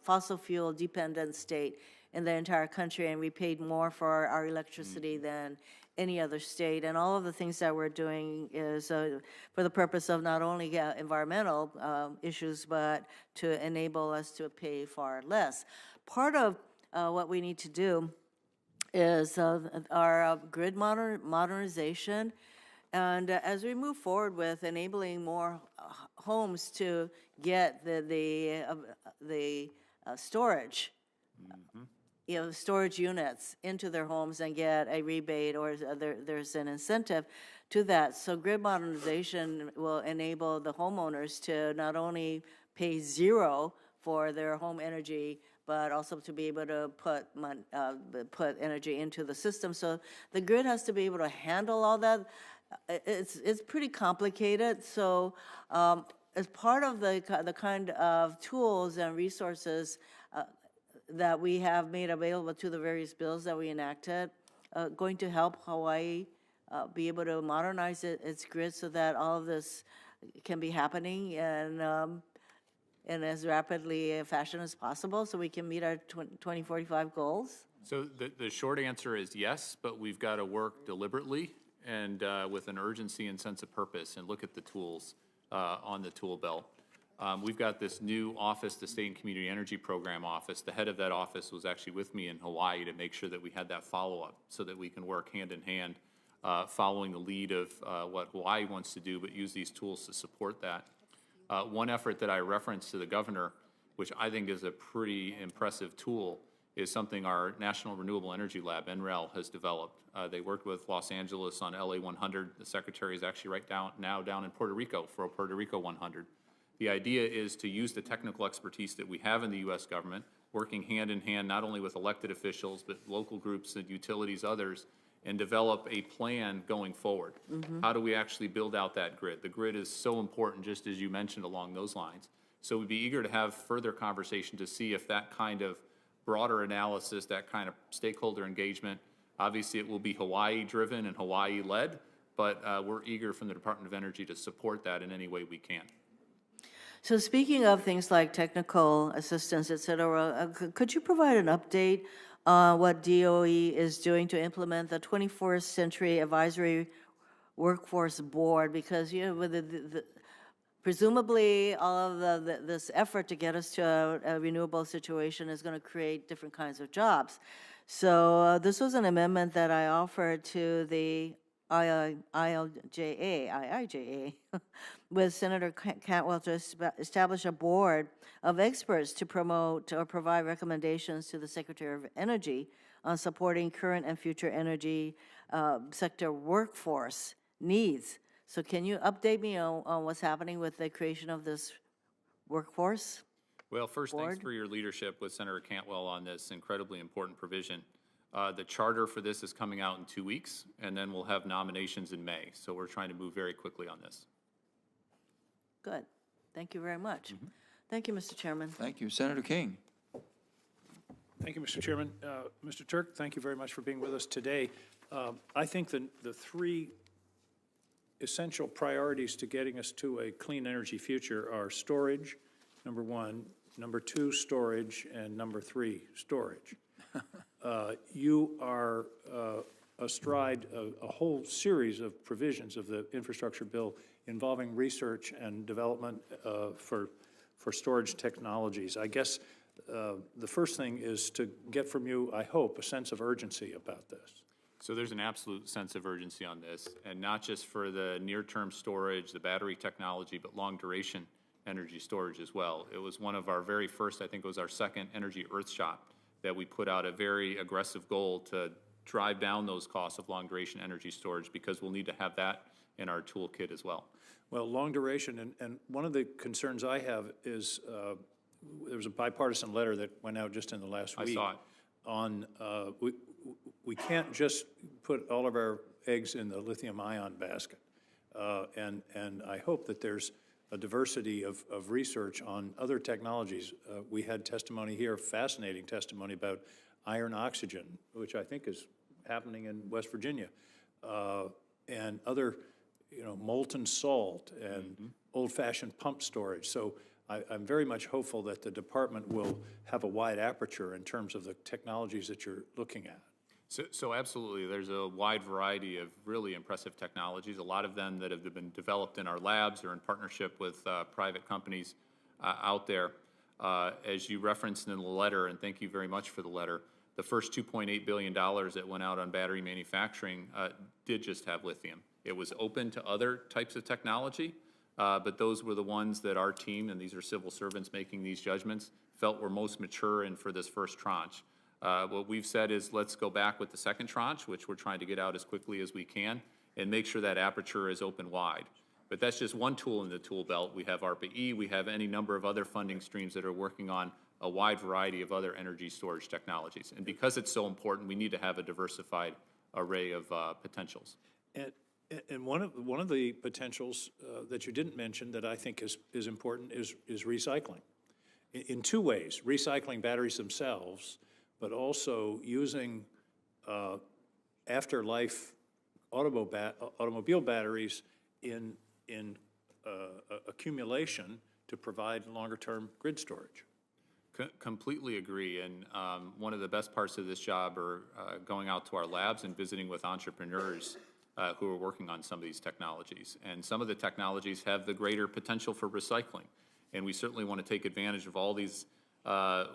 [SPEAKER 9] fossil fuel dependent state in the entire country, and we paid more for our electricity than any other state. And all of the things that we're doing is for the purpose of not only environmental issues, but to enable us to pay far less. Part of what we need to do is our grid modernization, and as we move forward with enabling more homes to get the storage, storage units into their homes and get a rebate, or there's an incentive to that. So grid modernization will enable the homeowners to not only pay zero for their home energy, but also to be able to put energy into the system. So the grid has to be able to handle all that. It's pretty complicated. So as part of the kind of tools and resources that we have made available to the various bills that we enacted, going to help Hawaii be able to modernize its grid so that all of this can be happening in as rapidly a fashion as possible, so we can meet our 2045 goals?
[SPEAKER 3] So the short answer is yes, but we've got to work deliberately and with an urgency and sense of purpose and look at the tools on the tool belt. We've got this new office, the State and Community Energy Program office. The head of that office was actually with me in Hawaii to make sure that we had that follow-up so that we can work hand in hand following the lead of what Hawaii wants to do, but use these tools to support that. One effort that I referenced to the governor, which I think is a pretty impressive tool, is something our National Renewable Energy Lab, NREL, has developed. They worked with Los Angeles on LA 100. The secretary is actually now down in Puerto Rico for a Puerto Rico 100. The idea is to use the technical expertise that we have in the U.S. government, working hand in hand not only with elected officials, but local groups and utilities, others, and develop a plan going forward. How do we actually build out that grid? The grid is so important, just as you mentioned, along those lines. So we'd be eager to have further conversation to see if that kind of broader analysis, that kind of stakeholder engagement, obviously it will be Hawaii-driven and Hawaii-led, but we're eager from the Department of Energy to support that in any way we can.
[SPEAKER 9] So speaking of things like technical assistance, et cetera, could you provide an update on what DOE is doing to implement the 21st Century Advisory Workforce Board? Because, you know, with presumably all of this effort to get us to a renewable situation is going to create different kinds of jobs. So this was an amendment that I offered to the IIJA, with Senator Cantwell to establish a board of experts to promote or provide recommendations to the Secretary of Energy on supporting current and future energy sector workforce needs. So can you update me on what's happening with the creation of this workforce?
[SPEAKER 3] Well, first, thanks for your leadership with Senator Cantwell on this incredibly important provision. The charter for this is coming out in 2 weeks, and then we'll have nominations in May. So we're trying to move very quickly on this.
[SPEAKER 9] Good. Thank you very much. Thank you, Mr. Chairman.
[SPEAKER 1] Thank you. Senator King.
[SPEAKER 10] Thank you, Mr. Chairman. Mr. Turk, thank you very much for being with us today. I think the three essential priorities to getting us to a clean energy future are storage, number one, number two, storage, and number three, storage. You are astride a whole series of provisions of the infrastructure bill involving research and development for storage technologies. I guess the first thing is to get from you, I hope, a sense of urgency about this.
[SPEAKER 3] So there's an absolute sense of urgency on this, and not just for the near-term storage, the battery technology, but long-duration energy storage as well. It was one of our very first, I think it was our second Energy Earth Shop, that we put out a very aggressive goal to drive down those costs of long-duration energy storage, because we'll need to have that in our toolkit as well.
[SPEAKER 10] Well, long duration, and one of the concerns I have is there was a bipartisan letter that went out just in the last week.
[SPEAKER 3] I saw it.
[SPEAKER 10] On, we can't just put all of our eggs in the lithium-ion basket. And I hope that there's a diversity of research on other technologies. We had testimony here, fascinating testimony about iron oxygen, which I think is happening in West Virginia, and other, you know, molten salt and old-fashioned pump storage. So I'm very much hopeful that the department will have a wide aperture in terms of the technologies that you're looking at.
[SPEAKER 3] So absolutely, there's a wide variety of really impressive technologies, a lot of them that have been developed in our labs or in partnership with private companies out there. As you referenced in the letter, and thank you very much for the letter, the first $2.8 billion that went out on battery manufacturing did just have lithium. It was open to other types of technology, but those were the ones that our team, and these are civil servants making these judgments, felt were most mature and for this first tranche. What we've said is let's go back with the second tranche, which we're trying to get out as quickly as we can, and make sure that aperture is open wide. But that's just one tool in the tool belt. We have ARPA-E, we have any number of other funding streams that are working on a wide variety of other energy storage technologies. And because it's so important, we need to have a diversified array of potentials.
[SPEAKER 10] And one of the potentials that you didn't mention that I think is important is recycling. In two ways, recycling batteries themselves, but also using afterlife automobile batteries in accumulation to provide longer-term grid storage.
[SPEAKER 3] Completely agree, and one of the best parts of this job are going out to our labs and visiting with entrepreneurs who are working on some of these technologies. And some of the technologies have the greater potential for recycling, and we certainly want to take advantage of all these.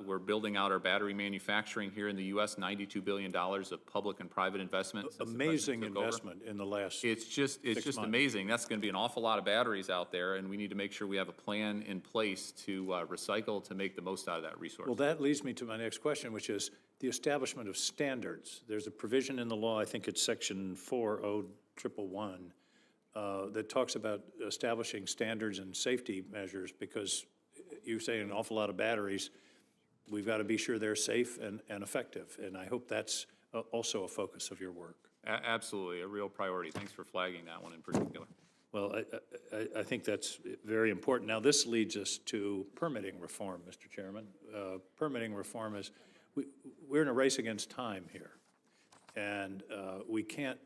[SPEAKER 3] We're building out our battery manufacturing here in the U.S., $92 billion of public and private investment.
[SPEAKER 10] Amazing investment in the last
[SPEAKER 3] It's just amazing. That's going to be an awful lot of batteries out there, and we need to make sure we have a plan in place to recycle to make the most out of that resource.
[SPEAKER 10] Well, that leads me to my next question, which is the establishment of standards. There's a provision in the law, I think it's section 40111, that talks about establishing standards and safety measures, because you say an awful lot of batteries, we've got to be sure they're safe and effective. And I hope that's also a focus of your work.
[SPEAKER 3] Absolutely, a real priority. Thanks for flagging that one in particular.
[SPEAKER 10] Well, I think that's very important. Now, this leads us to permitting reform, Mr. Chairman. Permitting reform is, we're in a race against time here. And we can't,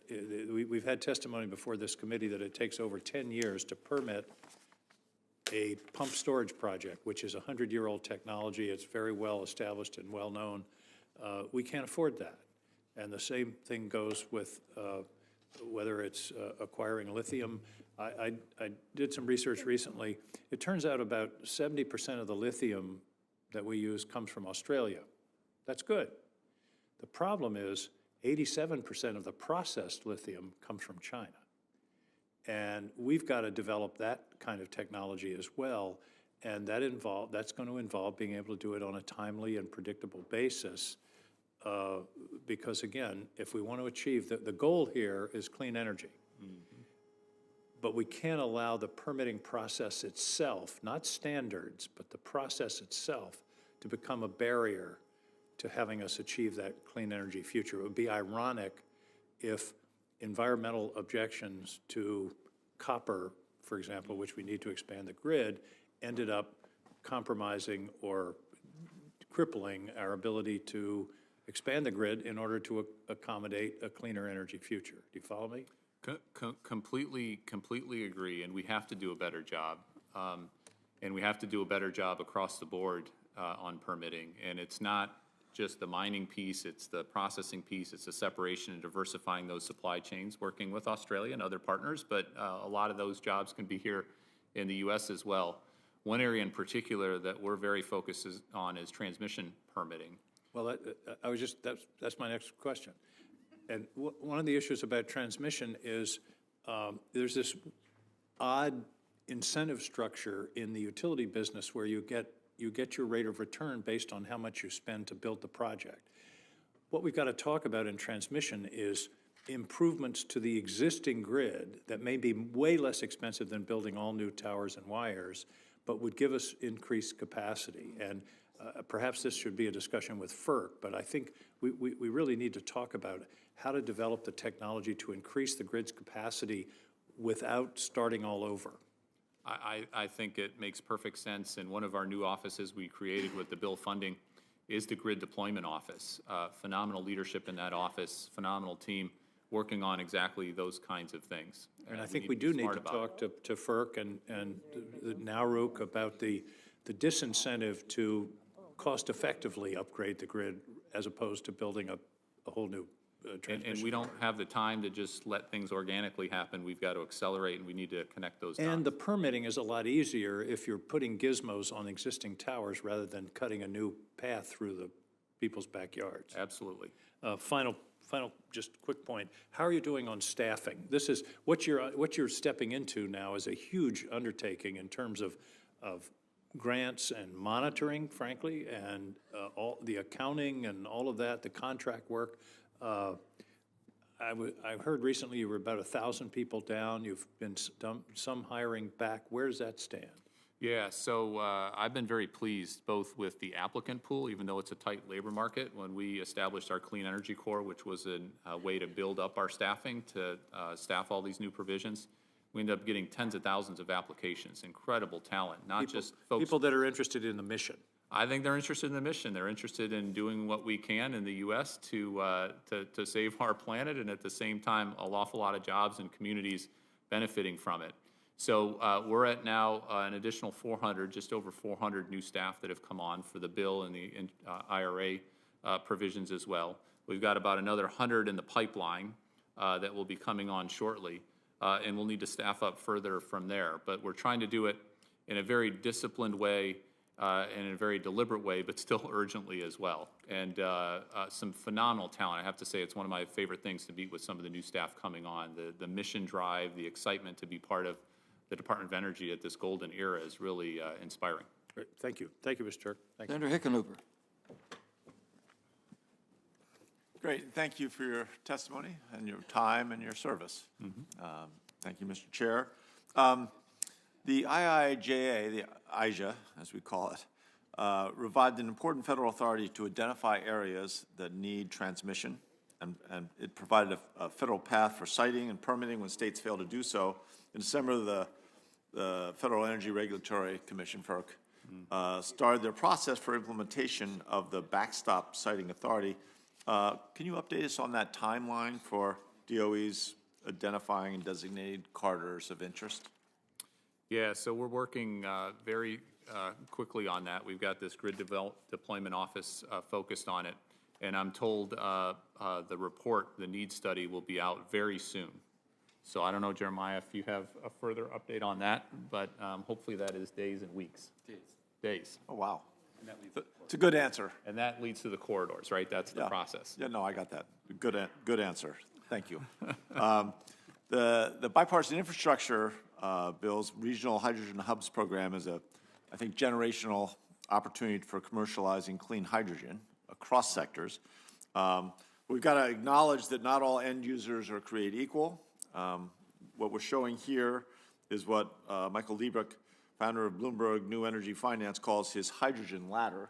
[SPEAKER 10] we've had testimony before this committee that it takes over 10 years to permit a pump storage project, which is a 100-year-old technology. It's very well established and well known. We can't afford that. And the same thing goes with whether it's acquiring lithium. I did some research recently. It turns out about 70% of the lithium that we use comes from Australia. That's good. The problem is 87% of the processed lithium comes from China. And we've got to develop that kind of technology as well, and that's going to involve being able to do it on a timely and predictable basis, because again, if we want to achieve, the goal here is clean energy. Mm-hmm. But we can't allow the permitting process itself, not standards, but the process itself, to become a barrier to having us achieve that clean energy future. It would be ironic if environmental objections to copper, for example, which we need to expand the grid, ended up compromising or crippling our ability to expand the grid in order to accommodate a cleaner energy future. Do you follow me?
[SPEAKER 3] Completely agree, and we have to do a better job. And we have to do a better job across the board on permitting. And it's not just the mining piece, it's the processing piece, it's the separation and diversifying those supply chains, working with Australia and other partners, but a lot of those jobs can be here in the U.S. as well. One area in particular that we're very focused on is transmission permitting.
[SPEAKER 10] Well, that's my next question. And one of the issues about transmission is there's this odd incentive structure in the utility business where you get your rate of return based on how much you spend to build the project. What we've got to talk about in transmission is improvements to the existing grid that may be way less expensive than building all new towers and wires, but would give us increased capacity. And perhaps this should be a discussion with FERC, but I think we really need to talk about how to develop the technology to increase the grid's capacity without starting all over.
[SPEAKER 3] I think it makes perfect sense, and one of our new offices we created with the bill funding is the Grid Deployment Office. Phenomenal leadership in that office, phenomenal team working on exactly those kinds of things.
[SPEAKER 10] And I think we do need to talk to FERC and the NARUC about the disincentive to cost-effectively upgrade the grid as opposed to building a whole new transmission.
[SPEAKER 3] And we don't have the time to just let things organically happen. We've got to accelerate, and we need to connect those dots.
[SPEAKER 10] And the permitting is a lot easier if you're putting gizmos on existing towers rather than cutting a new path through the people's backyards.
[SPEAKER 3] Absolutely.
[SPEAKER 10] Final, just quick point. How are you doing on staffing? This is what you're stepping into now is a huge undertaking in terms of grants and monitoring, frankly, and all the accounting and all of that, the contract work. I heard recently you were about 1,000 people down. You've been some hiring back. Where does that stand?
[SPEAKER 3] Yeah, so I've been very pleased both with the applicant pool, even though it's a tight labor market. When we established our Clean Energy Corps, which was a way to build up our staffing to staff all these new provisions, we ended up getting tens of thousands of applications, incredible talent, not just folks.
[SPEAKER 10] People that are interested in the mission.
[SPEAKER 3] I think they're interested in the mission. They're interested in doing what we can in the U.S. to save our planet, and at the same time, an awful lot of jobs and communities benefiting from it. So we're at now an additional 400, just over 400 new staff that have come on for the bill and the IRA provisions as well. We've got about another 100 in the pipeline that will be coming on shortly, and we'll need to staff up further from there. But we're trying to do it in a very disciplined way and in a very deliberate way, but still urgently as well. And some phenomenal talent. I have to say it's one of my favorite things to meet with some of the new staff coming on. The mission drive, the excitement to be part of the Department of Energy at this golden era is really inspiring.
[SPEAKER 10] Great. Thank you. Thank you, Mr. Turk. Thank you.
[SPEAKER 1] Senator Hickenlooper.
[SPEAKER 11] Great. Thank you for your testimony and your time and your service. Thank you, Mr. Chair. The IIJA, the IJA, as we call it, revived an important federal authority to identify areas that need transmission, and it provided a federal path for siting and permitting when states fail to do so. In December, the Federal Energy Regulatory Commission, FERC, started their process for implementation of the backstop siting authority. Can you update us on that timeline for DOE's identifying and designated corridors of interest?
[SPEAKER 3] Yeah, so we're working very quickly on that. We've got this grid deployment office focused on it, and I'm told the report, the need study, will be out very soon. So I don't know, Jeremiah, if you have a further update on that, but hopefully that is days and weeks. Days.
[SPEAKER 11] Oh, wow. It's a good answer.
[SPEAKER 3] And that leads to the corridors, right? That's the process.
[SPEAKER 11] Yeah, no, I got that. Good answer. Thank you. The bipartisan infrastructure bill's regional hydrogen hubs program is I think, generational opportunity for commercializing clean hydrogen across sectors. We've got to acknowledge that not all end users are created equal. What we're showing here is what Michael Liebrecht, founder of Bloomberg New Energy Finance, calls his hydrogen ladder.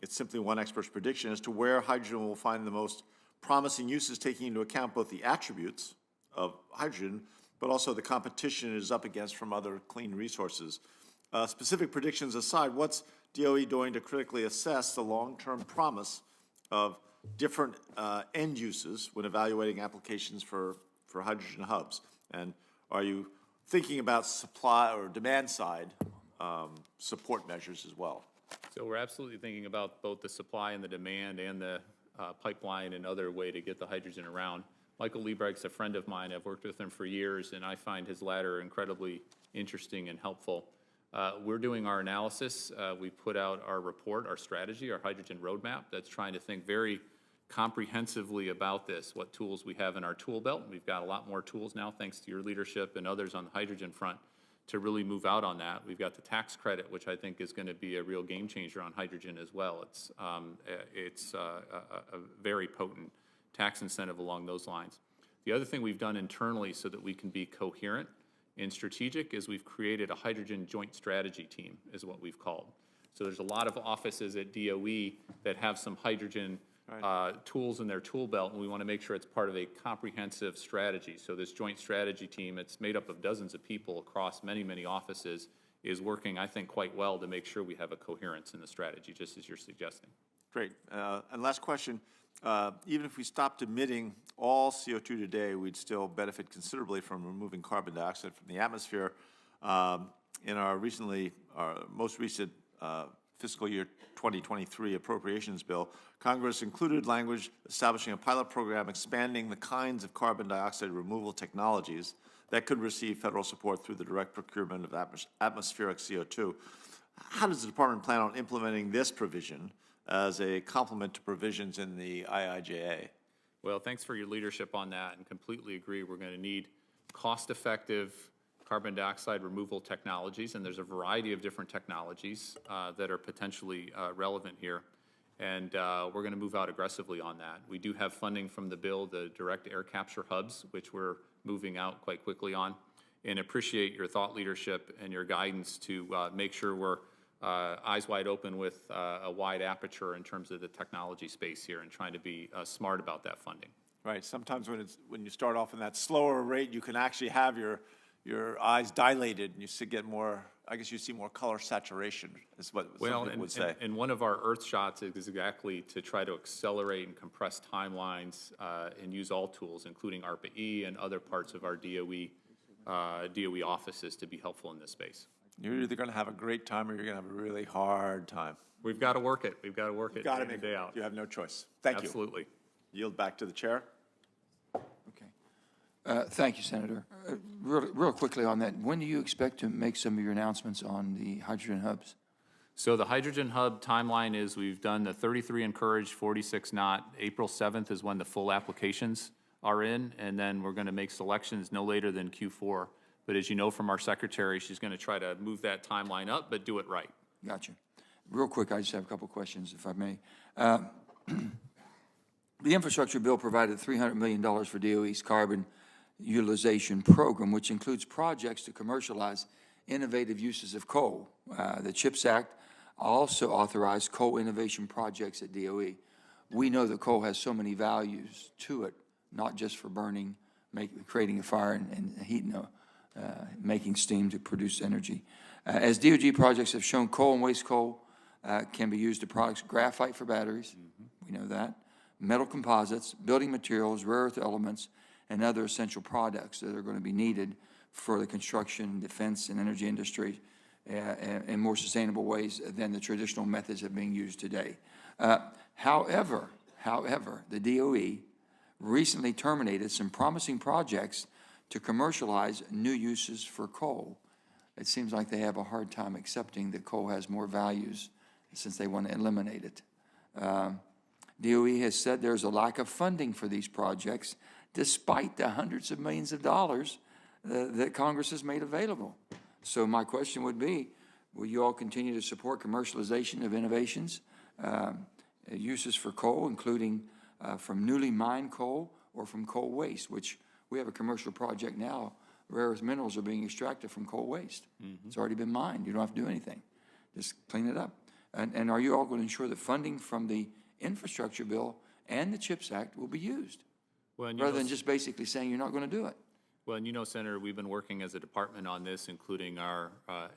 [SPEAKER 11] It's simply one expert's prediction as to where hydrogen will find the most promising uses, taking into account both the attributes of hydrogen, but also the competition it is up against from other clean resources. Specific predictions aside, what's DOE doing to critically assess the long-term promise of different end uses when evaluating applications for hydrogen hubs? And are you thinking about supply or demand side support measures as well?
[SPEAKER 3] So we're absolutely thinking about both the supply and the demand and the pipeline and other way to get the hydrogen around. Michael Liebrecht's a friend of mine. I've worked with him for years, and I find his ladder incredibly interesting and helpful. We're doing our analysis. We put out our report, our strategy, our hydrogen roadmap that's trying to think very comprehensively about this, what tools we have in our tool belt. We've got a lot more tools now, thanks to your leadership and others on the hydrogen front, to really move out on that. We've got the tax credit, which I think is going to be a real game changer on hydrogen as well. It's a very potent tax incentive along those lines. The other thing we've done internally so that we can be coherent and strategic is we've created a hydrogen joint strategy team, is what we've called. So there's a lot of offices at DOE that have some hydrogen tools in their tool belt, and we want to make sure it's part of a comprehensive strategy. So this joint strategy team, it's made up of dozens of people across many, many offices, is working, I think, quite well to make sure we have a coherence in the strategy, just as you're suggesting.
[SPEAKER 11] Great. And last question. Even if we stopped emitting all CO2 today, we'd still benefit considerably from removing carbon dioxide from the atmosphere. In our most recent fiscal year 2023 appropriations bill, Congress included language establishing a pilot program expanding the kinds of carbon dioxide removal technologies that could receive federal support through the direct procurement of atmospheric CO2. How does the department plan on implementing this provision as a complement to provisions in the IIJA?
[SPEAKER 3] Well, thanks for your leadership on that, and completely agree. We're going to need cost-effective carbon dioxide removal technologies, and there's a variety of different technologies that are potentially relevant here. And we're going to move out aggressively on that. We do have funding from the bill, the direct air capture hubs, which we're moving out quite quickly on, and appreciate your thought leadership and your guidance to make sure we're eyes wide open with a wide aperture in terms of the technology space here and trying to be smart about that funding.
[SPEAKER 11] Right, sometimes when you start off in that slower rate, you can actually have your eyes dilated and you get more, I guess you see more color saturation, is what some people would say.
[SPEAKER 3] And one of our Earth shots is exactly to try to accelerate and compress timelines and use all tools, including ARPA-E and other parts of our DOE offices to be helpful in this space.
[SPEAKER 11] You're either going to have a great time or you're going to have a really hard time.
[SPEAKER 3] We've got to work it. We've got to work it day in and day out.
[SPEAKER 11] You have no choice. Thank you.
[SPEAKER 3] Absolutely.
[SPEAKER 11] Yield back to the chair.
[SPEAKER 1] Okay. Thank you, Senator. Real quickly on that, when do you expect to make some of your announcements on the hydrogen hubs?
[SPEAKER 3] So the hydrogen hub timeline is we've done the 33 encouraged, 46 not. April 7th is when the full applications are in, and then we're going to make selections no later than Q4. But as you know from our secretary, she's going to try to move that timeline up, but do it right.
[SPEAKER 1] Gotcha. Real quick, I just have a couple questions, if I may. The infrastructure bill provided $300 million for DOE's carbon utilization program, which includes projects to commercialize innovative uses of coal. The CHIPS Act also authorized coal innovation projects at DOE. We know that coal has so many values to it, not just for burning, creating a fire and heating, making steam to produce energy. As DOG projects have shown, coal and waste coal can be used to produce graphite for batteries. We know that. Metal composites, building materials, rare earth elements, and other essential products that are going to be needed for the construction, defense, and energy industry in more sustainable ways than the traditional methods of being used today. However, the DOE recently terminated some promising projects to commercialize new uses for coal. It seems like they have a hard time accepting that coal has more values since they want to eliminate it. DOE has said there's a lack of funding for these projects, despite the hundreds of millions of dollars that Congress has made available. So my question would be, will you all continue to support commercialization of innovations, uses for coal, including from newly mined coal or from coal waste, which we have a commercial project now. Rare earth minerals are being extracted from coal waste. It's already been mined. You don't have to do anything. Just clean it up. And are you all going to ensure that funding from the infrastructure bill and the CHIPS Act will be used?
[SPEAKER 3] Well,
[SPEAKER 1] rather than just basically saying you're not going to do it.
[SPEAKER 3] Well, and you know, Senator, we've been working as a department on this, including our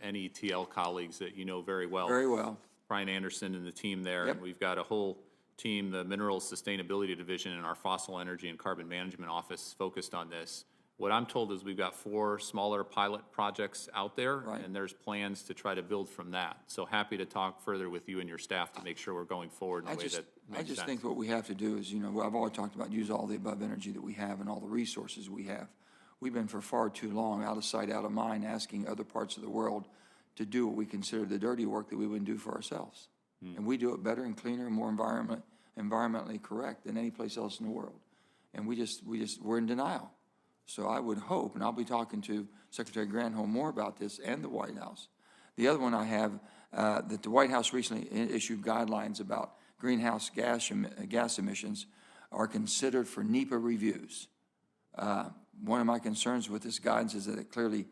[SPEAKER 3] NETL colleagues that you know very well.
[SPEAKER 1] Very well.
[SPEAKER 3] Brian Anderson and the team there.
[SPEAKER 1] Yep.
[SPEAKER 3] And we've got a whole team, the Minerals Sustainability Division in our Fossil Energy and Carbon Management Office focused on this. What I'm told is we've got 4 smaller pilot projects out there,
[SPEAKER 1] right,
[SPEAKER 3] and there's plans to try to build from that. So happy to talk further with you and your staff to make sure we're going forward in a way that makes sense.
[SPEAKER 1] I just think what we have to do is, you know, I've always talked about use all the above energy that we have and all the resources we have. We've been for far too long out of sight, out of mind, asking other parts of the world to do what we consider the dirty work that we wouldn't do for ourselves. And we do it better and cleaner and more environmentally correct than any place else in the world. And we're in denial. So I would hope, and I'll be talking to Secretary Granholm more about this and the White House. The other one I have, that the White House recently issued guidelines about greenhouse gas emissions are considered for NEPA reviews. One of my concerns with this guidance is that it clearly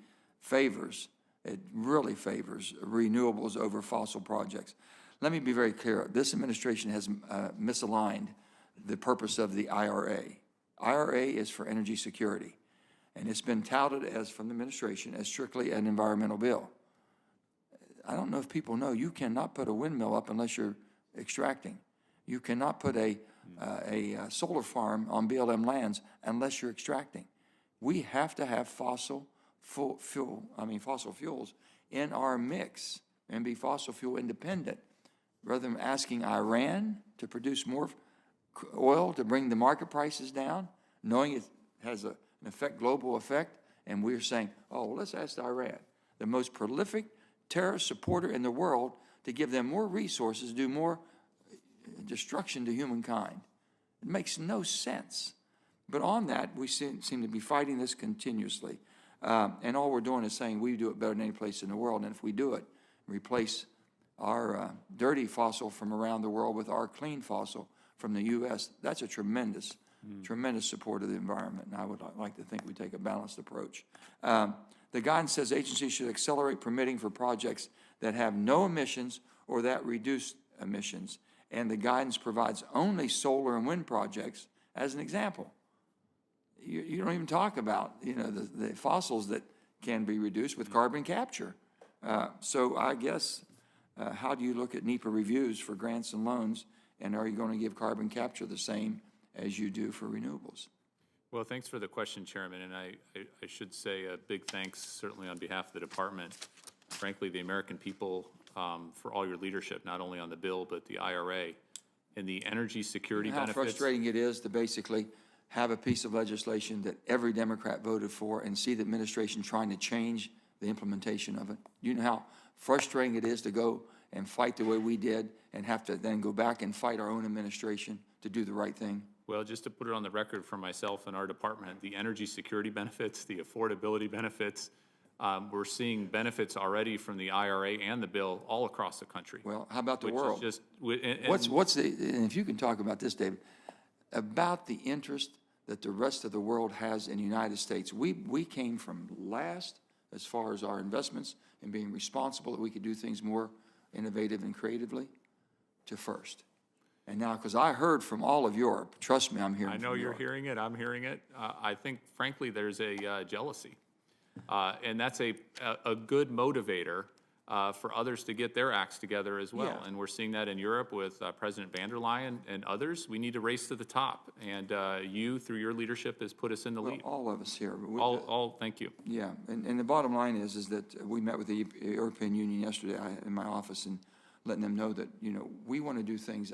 [SPEAKER 1] it really favors renewables over fossil projects. Let me be very clear. This administration has misaligned the purpose of the IRA. IRA is for energy security, and it's been touted as, from the administration, as strictly an environmental bill. I don't know if people know, you cannot put a windmill up unless you're extracting. You cannot put a solar farm on BLM lands unless you're extracting. We have to have fossil fuels in our mix and be fossil fuel independent, rather than asking Iran to produce more oil to bring the market prices down, knowing it has an global effect, and we're saying, oh, well, let's ask Iran, the most prolific terrorist supporter in the world, to give them more resources, to do more destruction to humankind. It makes no sense. But on that, we seem to be fighting this continuously. And all we're doing is saying we do it better than any place in the world, and if we do it, replace dirty fossil from around the world with our clean fossil from the U.S., that's a tremendous, tremendous support of the environment, and I would like to think we take a balanced approach. The guidance says agencies should accelerate permitting for projects that have no emissions or that reduce emissions, and the guidance provides only solar and wind projects as an example. You don't even talk about, you know, the fossils that can be reduced with carbon capture. So I guess, how do you look at NEPA reviews for grants and loans, and are you going to give carbon capture the same as you do for renewables?
[SPEAKER 3] Well, thanks for the question, Chairman, and I should say a big thanks, certainly on behalf of the department, frankly, the American people, for all your leadership, not only on the bill, but the IRA and the energy security
[SPEAKER 1] You know how
[SPEAKER 3] benefits.
[SPEAKER 1] frustrating it is to basically have a piece of legislation that every Democrat voted for and see the administration trying to change the implementation of it? You know how frustrating it is to go and fight the way we did and have to then go back and fight our own administration to do the right thing?
[SPEAKER 3] Well, just to put it on the record for myself and our department, the energy security benefits, the affordability benefits, we're seeing benefits already from the IRA and the bill all across the country.
[SPEAKER 1] Well, how about the
[SPEAKER 3] which
[SPEAKER 1] world?
[SPEAKER 3] is just,
[SPEAKER 1] What's the, and if you can talk about this, David, about the interest that the rest of the world has in the United States. We came from last as far as our investments and being responsible that we could do things more innovative and creatively to first. And now, because I heard from all of Europe, trust me, I'm hearing
[SPEAKER 3] I know
[SPEAKER 1] from
[SPEAKER 3] you're
[SPEAKER 1] Europe.
[SPEAKER 3] hearing it, I'm hearing it. I think, frankly, there's a jealousy. And that's a good motivator for others to get their acts together as well.
[SPEAKER 1] Yeah.
[SPEAKER 3] And we're seeing that in Europe with President van der Leyen and others. We need to race to the top. And you, through your leadership, has put us in the
[SPEAKER 1] Well,
[SPEAKER 3] lead.
[SPEAKER 1] all of us here.
[SPEAKER 3] Thank you.
[SPEAKER 1] Yeah, and the bottom line is that we met with the European Union yesterday in my office and letting them know that, you know, we want to do things.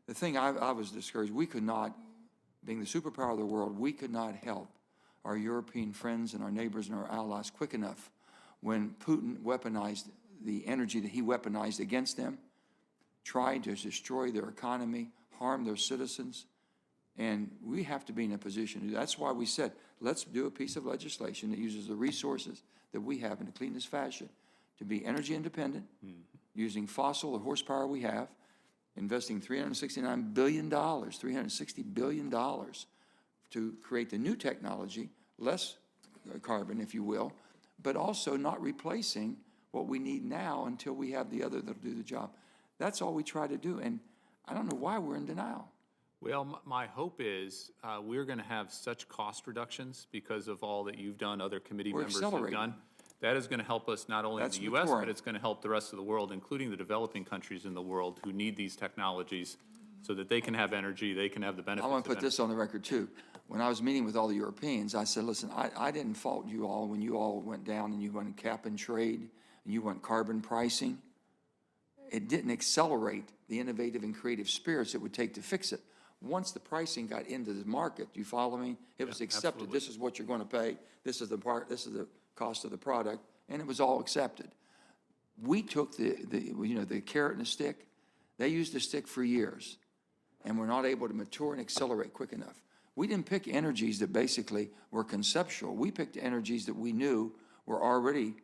[SPEAKER 1] The thing I was discouraged, we could not, being the superpower of the world, we could not help our European friends and our neighbors and our allies quick enough when Putin weaponized the energy that he weaponized against them, tried to destroy their economy, harm their citizens, and we have to be in a position to do that. That's why we said, let's do a piece of legislation that uses the resources that we have in the cleanest fashion to be energy independent, using fossil, the horsepower we have, investing $369 billion, $360 billion to create the new technology, less carbon, if you will, but also not replacing what we need now until we have the other that'll do the job. That's all we try to do, and I don't know why we're in denial.
[SPEAKER 3] Well, my hope is we're going to have such cost reductions because of all that you've done, other committee
[SPEAKER 1] We're
[SPEAKER 3] members have
[SPEAKER 1] accelerating.
[SPEAKER 3] done. That is going to help us not only in
[SPEAKER 1] That's
[SPEAKER 3] the U.S.,
[SPEAKER 1] maturing.
[SPEAKER 3] but it's going to help the rest of the world, including the developing countries in the world who need these technologies so that they can have energy, they can have the benefits
[SPEAKER 1] I want to
[SPEAKER 3] of
[SPEAKER 1] put this on the record, too. When I was meeting with all the Europeans, I said, listen, I didn't fault you all when you all went down and you went cap and trade and you went carbon pricing. It didn't accelerate the innovative and creative spirits it would take to fix it. Once the pricing got into the market, do you follow me? It was accepted.
[SPEAKER 3] absolutely.
[SPEAKER 1] This is what you're going to pay. This is the cost of the product, and it was all accepted. We took the carrot and the stick. They used the stick for years, and we're not able to mature and accelerate quick enough. We didn't pick energies that basically were conceptual. We picked energies that we knew were already,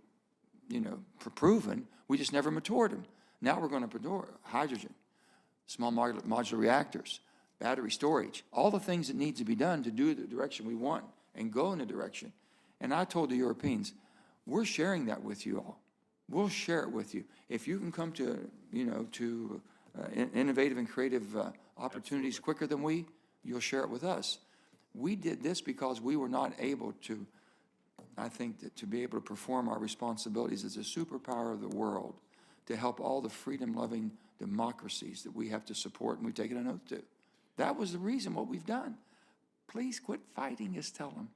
[SPEAKER 1] proven. We just never matured them. Now we're going to mature hydrogen, small modular reactors, battery storage, all the things that need to be done to do the direction we want and go in the direction. And I told the Europeans, we're sharing that with you all. We'll share it with you. If you can come to, innovative and creative opportunities quicker than we, you'll share it with us. We did this because we were not able to, I think, that to be able to perform our responsibilities as a superpower of the world to help all the freedom-loving democracies that we have to support and we've taken an oath to. That was the reason what we've done. Please quit fighting us, tell them.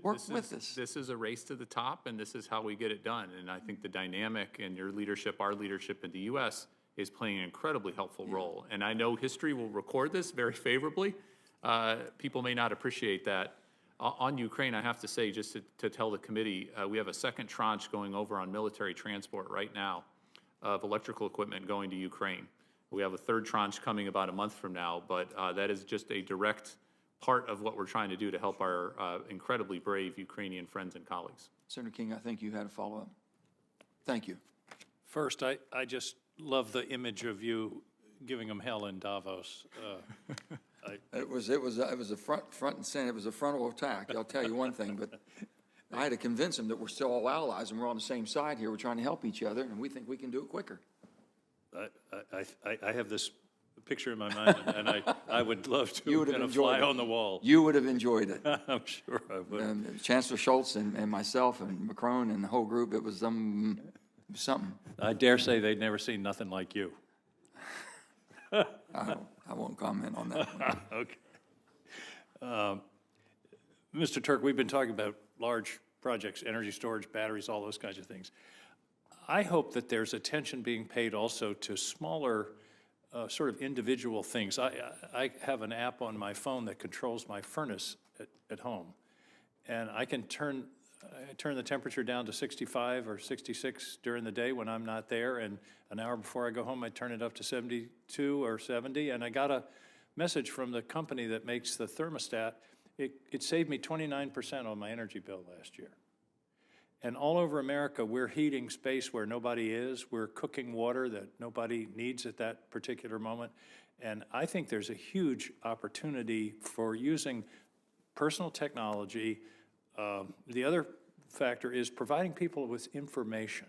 [SPEAKER 1] Work with us.
[SPEAKER 3] This is a race to the top, and this is how we get it done. And I think the dynamic and your leadership, our leadership in the U.S., is playing an incredibly helpful role. And I know history will record this very favorably. People may not appreciate that. On Ukraine, I have to say, just to tell the committee, we have a second tranche going over on military transport right now of electrical equipment going to Ukraine. We have a third tranche coming about a month from now, but that is just a direct part of what we're trying to do to help our incredibly brave Ukrainian friends and colleagues.
[SPEAKER 1] Senator King, I think you had a follow-up. Thank you.
[SPEAKER 10] First, I just love the image of you giving them hell in Davos.
[SPEAKER 1] It was a front and center, it was a frontal attack, I'll tell you one thing, but I had to convince them that we're still all allies and we're on the same side here, we're trying to help each other, and we think we can do it quicker.
[SPEAKER 10] I have this picture in my mind, and I would love to
[SPEAKER 1] You would have
[SPEAKER 10] kind of
[SPEAKER 1] enjoyed
[SPEAKER 10] fly
[SPEAKER 1] it.
[SPEAKER 10] on the wall.
[SPEAKER 1] You would have enjoyed it.
[SPEAKER 10] I'm sure I would.
[SPEAKER 1] Chancellor Schultz and myself and Macron and the whole group, it was something.
[SPEAKER 10] I dare say they'd never seen nothing like you.
[SPEAKER 1] I won't comment on that one.
[SPEAKER 10] Okay. Mr. Turk, we've been talking about large projects, energy storage, batteries, all those kinds of things. I hope that there's attention being paid also to smaller sort of individual things. I have an app on my phone that controls my furnace at home. And I can turn the temperature down to 65 or 66 during the day when I'm not there, and an hour before I go home, I turn it up to 72 or 70, and I got a message from the company that makes the thermostat. It saved me 29% on my energy bill last year. And all over America, we're heating space where nobody is. We're cooking water that nobody needs at that particular moment. And I think there's a huge opportunity for using personal technology. The other factor is providing people with information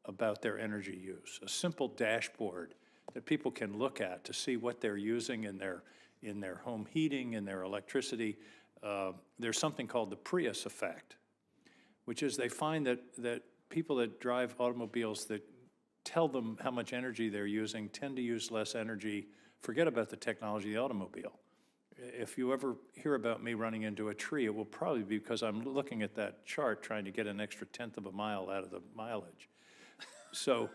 [SPEAKER 10] about their energy use, a simple dashboard that people can look at to see what they're using in their home heating, in their electricity. There's something called the Prius effect, which is they find that people that drive automobiles that tell them how much energy they're using tend to use less energy. Forget about the technology of the automobile. If you ever hear about me running into a tree, it will probably be because I'm looking at that chart trying to get an extra 1/10 of a mile out of the mileage. So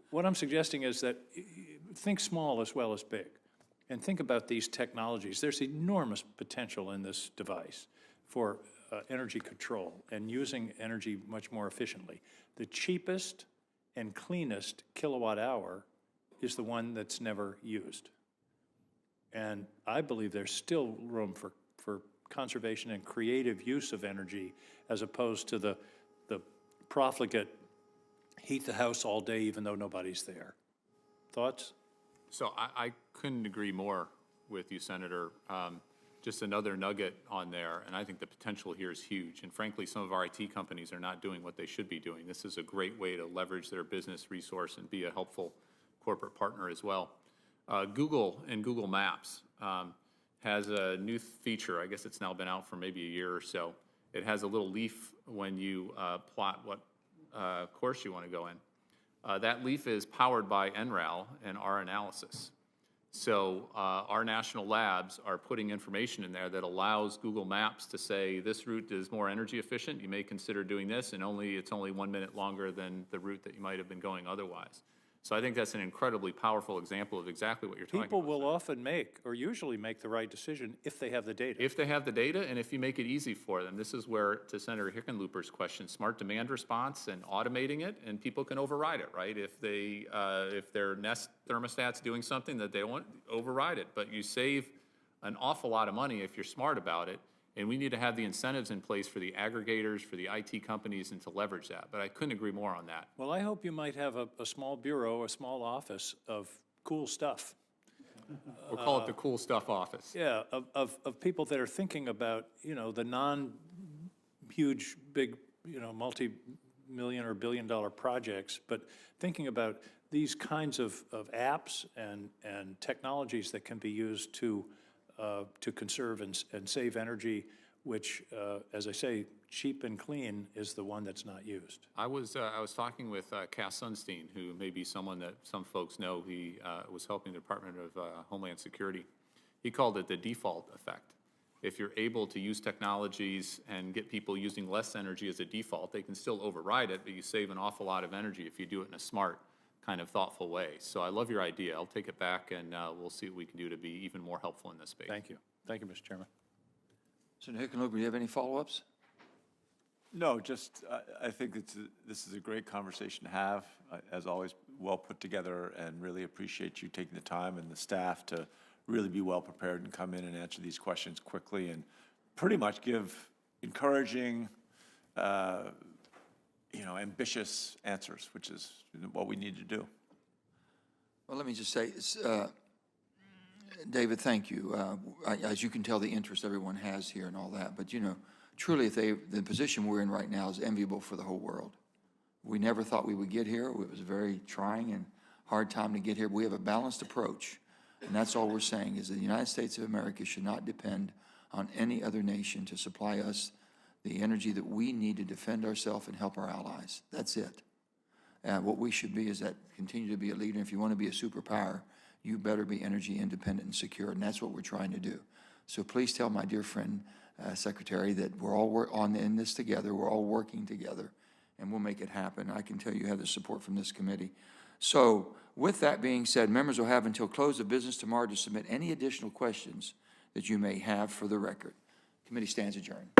[SPEAKER 10] what I'm suggesting is that think small as well as big, and think about these technologies. There's enormous potential in this device for energy control and using energy much more efficiently. The cheapest and cleanest kilowatt hour is the one that's never used. And I believe there's still room for conservation and creative use of energy as opposed to the profligate heat the house all day even though nobody's there. Thoughts?
[SPEAKER 3] So I couldn't agree more with you, Senator. Just another nugget on there, and I think the potential here is huge. And frankly, some of our IT companies are not doing what they should be doing. This is a great way to leverage their business resource and be a helpful corporate partner as well. Google and Google Maps has a new feature. I guess it's now been out for maybe a year or so. It has a little leaf when you plot what course you want to go in. That leaf is powered by NRAL and our analysis. So our national labs are putting information in there that allows Google Maps to say this route is more energy efficient. You may consider doing this, and it's only 1 minute longer than the route that you might have been going otherwise. So I think that's an incredibly powerful example of exactly what you're talking about.
[SPEAKER 10] People will often usually make the right decision if they have the data.
[SPEAKER 3] If they have the data and if you make it easy for them. This is where, to Senator Hickenlooper's question, smart demand response and automating it, and people can override it, right? If their Nest thermostat's doing something that they want, override it. But you save an awful lot of money if you're smart about it, and we need to have the incentives in place for the aggregators, for the IT companies, and to leverage that. But I couldn't agree more on that.
[SPEAKER 10] Well, I hope you might have a small bureau, a small office of cool stuff.
[SPEAKER 3] We'll call it the cool stuff office.
[SPEAKER 10] Yeah, of people that are thinking about, the non-huge, big, multi-million or billion-dollar projects, but thinking about these kinds of apps and technologies that can be used to conserve and save energy, which, as I say, cheap and clean is the one that's not used.
[SPEAKER 3] I was talking with Cass Sunstein, who may be someone that some folks know. He was helping the Department of Homeland Security. He called it the default effect. If you're able to use technologies and get people using less energy as a default, they can still override it, but you save an awful lot of energy if you do it in a smart, kind of thoughtful way. So I love your idea. I'll take it back, and we'll see what we can do to be even more helpful in this space.
[SPEAKER 10] Thank you. Thank you, Mr. Chairman.
[SPEAKER 1] Senator Hickenlooper, do you have any follow-ups?
[SPEAKER 11] No, just I think this is a great conversation to have. As always, well put together, and really appreciate you taking the time and the staff to really be well prepared and come in and answer these questions quickly and pretty much give encouraging, ambitious answers, which is what we need to do.
[SPEAKER 1] Well, let me just say, David, thank you. As you can tell, the interest everyone has here and all that, but truly, the position we're in right now is enviable for the whole world. We never thought we would get here. It was a very trying and hard time to get here. But we have a balanced approach, and that's all we're saying, is that the United States of America should not depend on any other nation to supply us the energy that we need to defend ourselves and help our allies. That's it. What we should be is that continue to be a leader. If you want to be a superpower, you better be energy independent and secure, and that's what we're trying to do. So please tell my dear friend, Secretary, that we're all in this together. We're all working together, and we'll make it happen. I can tell you have the support from this committee. So with that being said, members will have until close of business tomorrow to submit any additional questions that you may have for the record. Committee stands adjourned.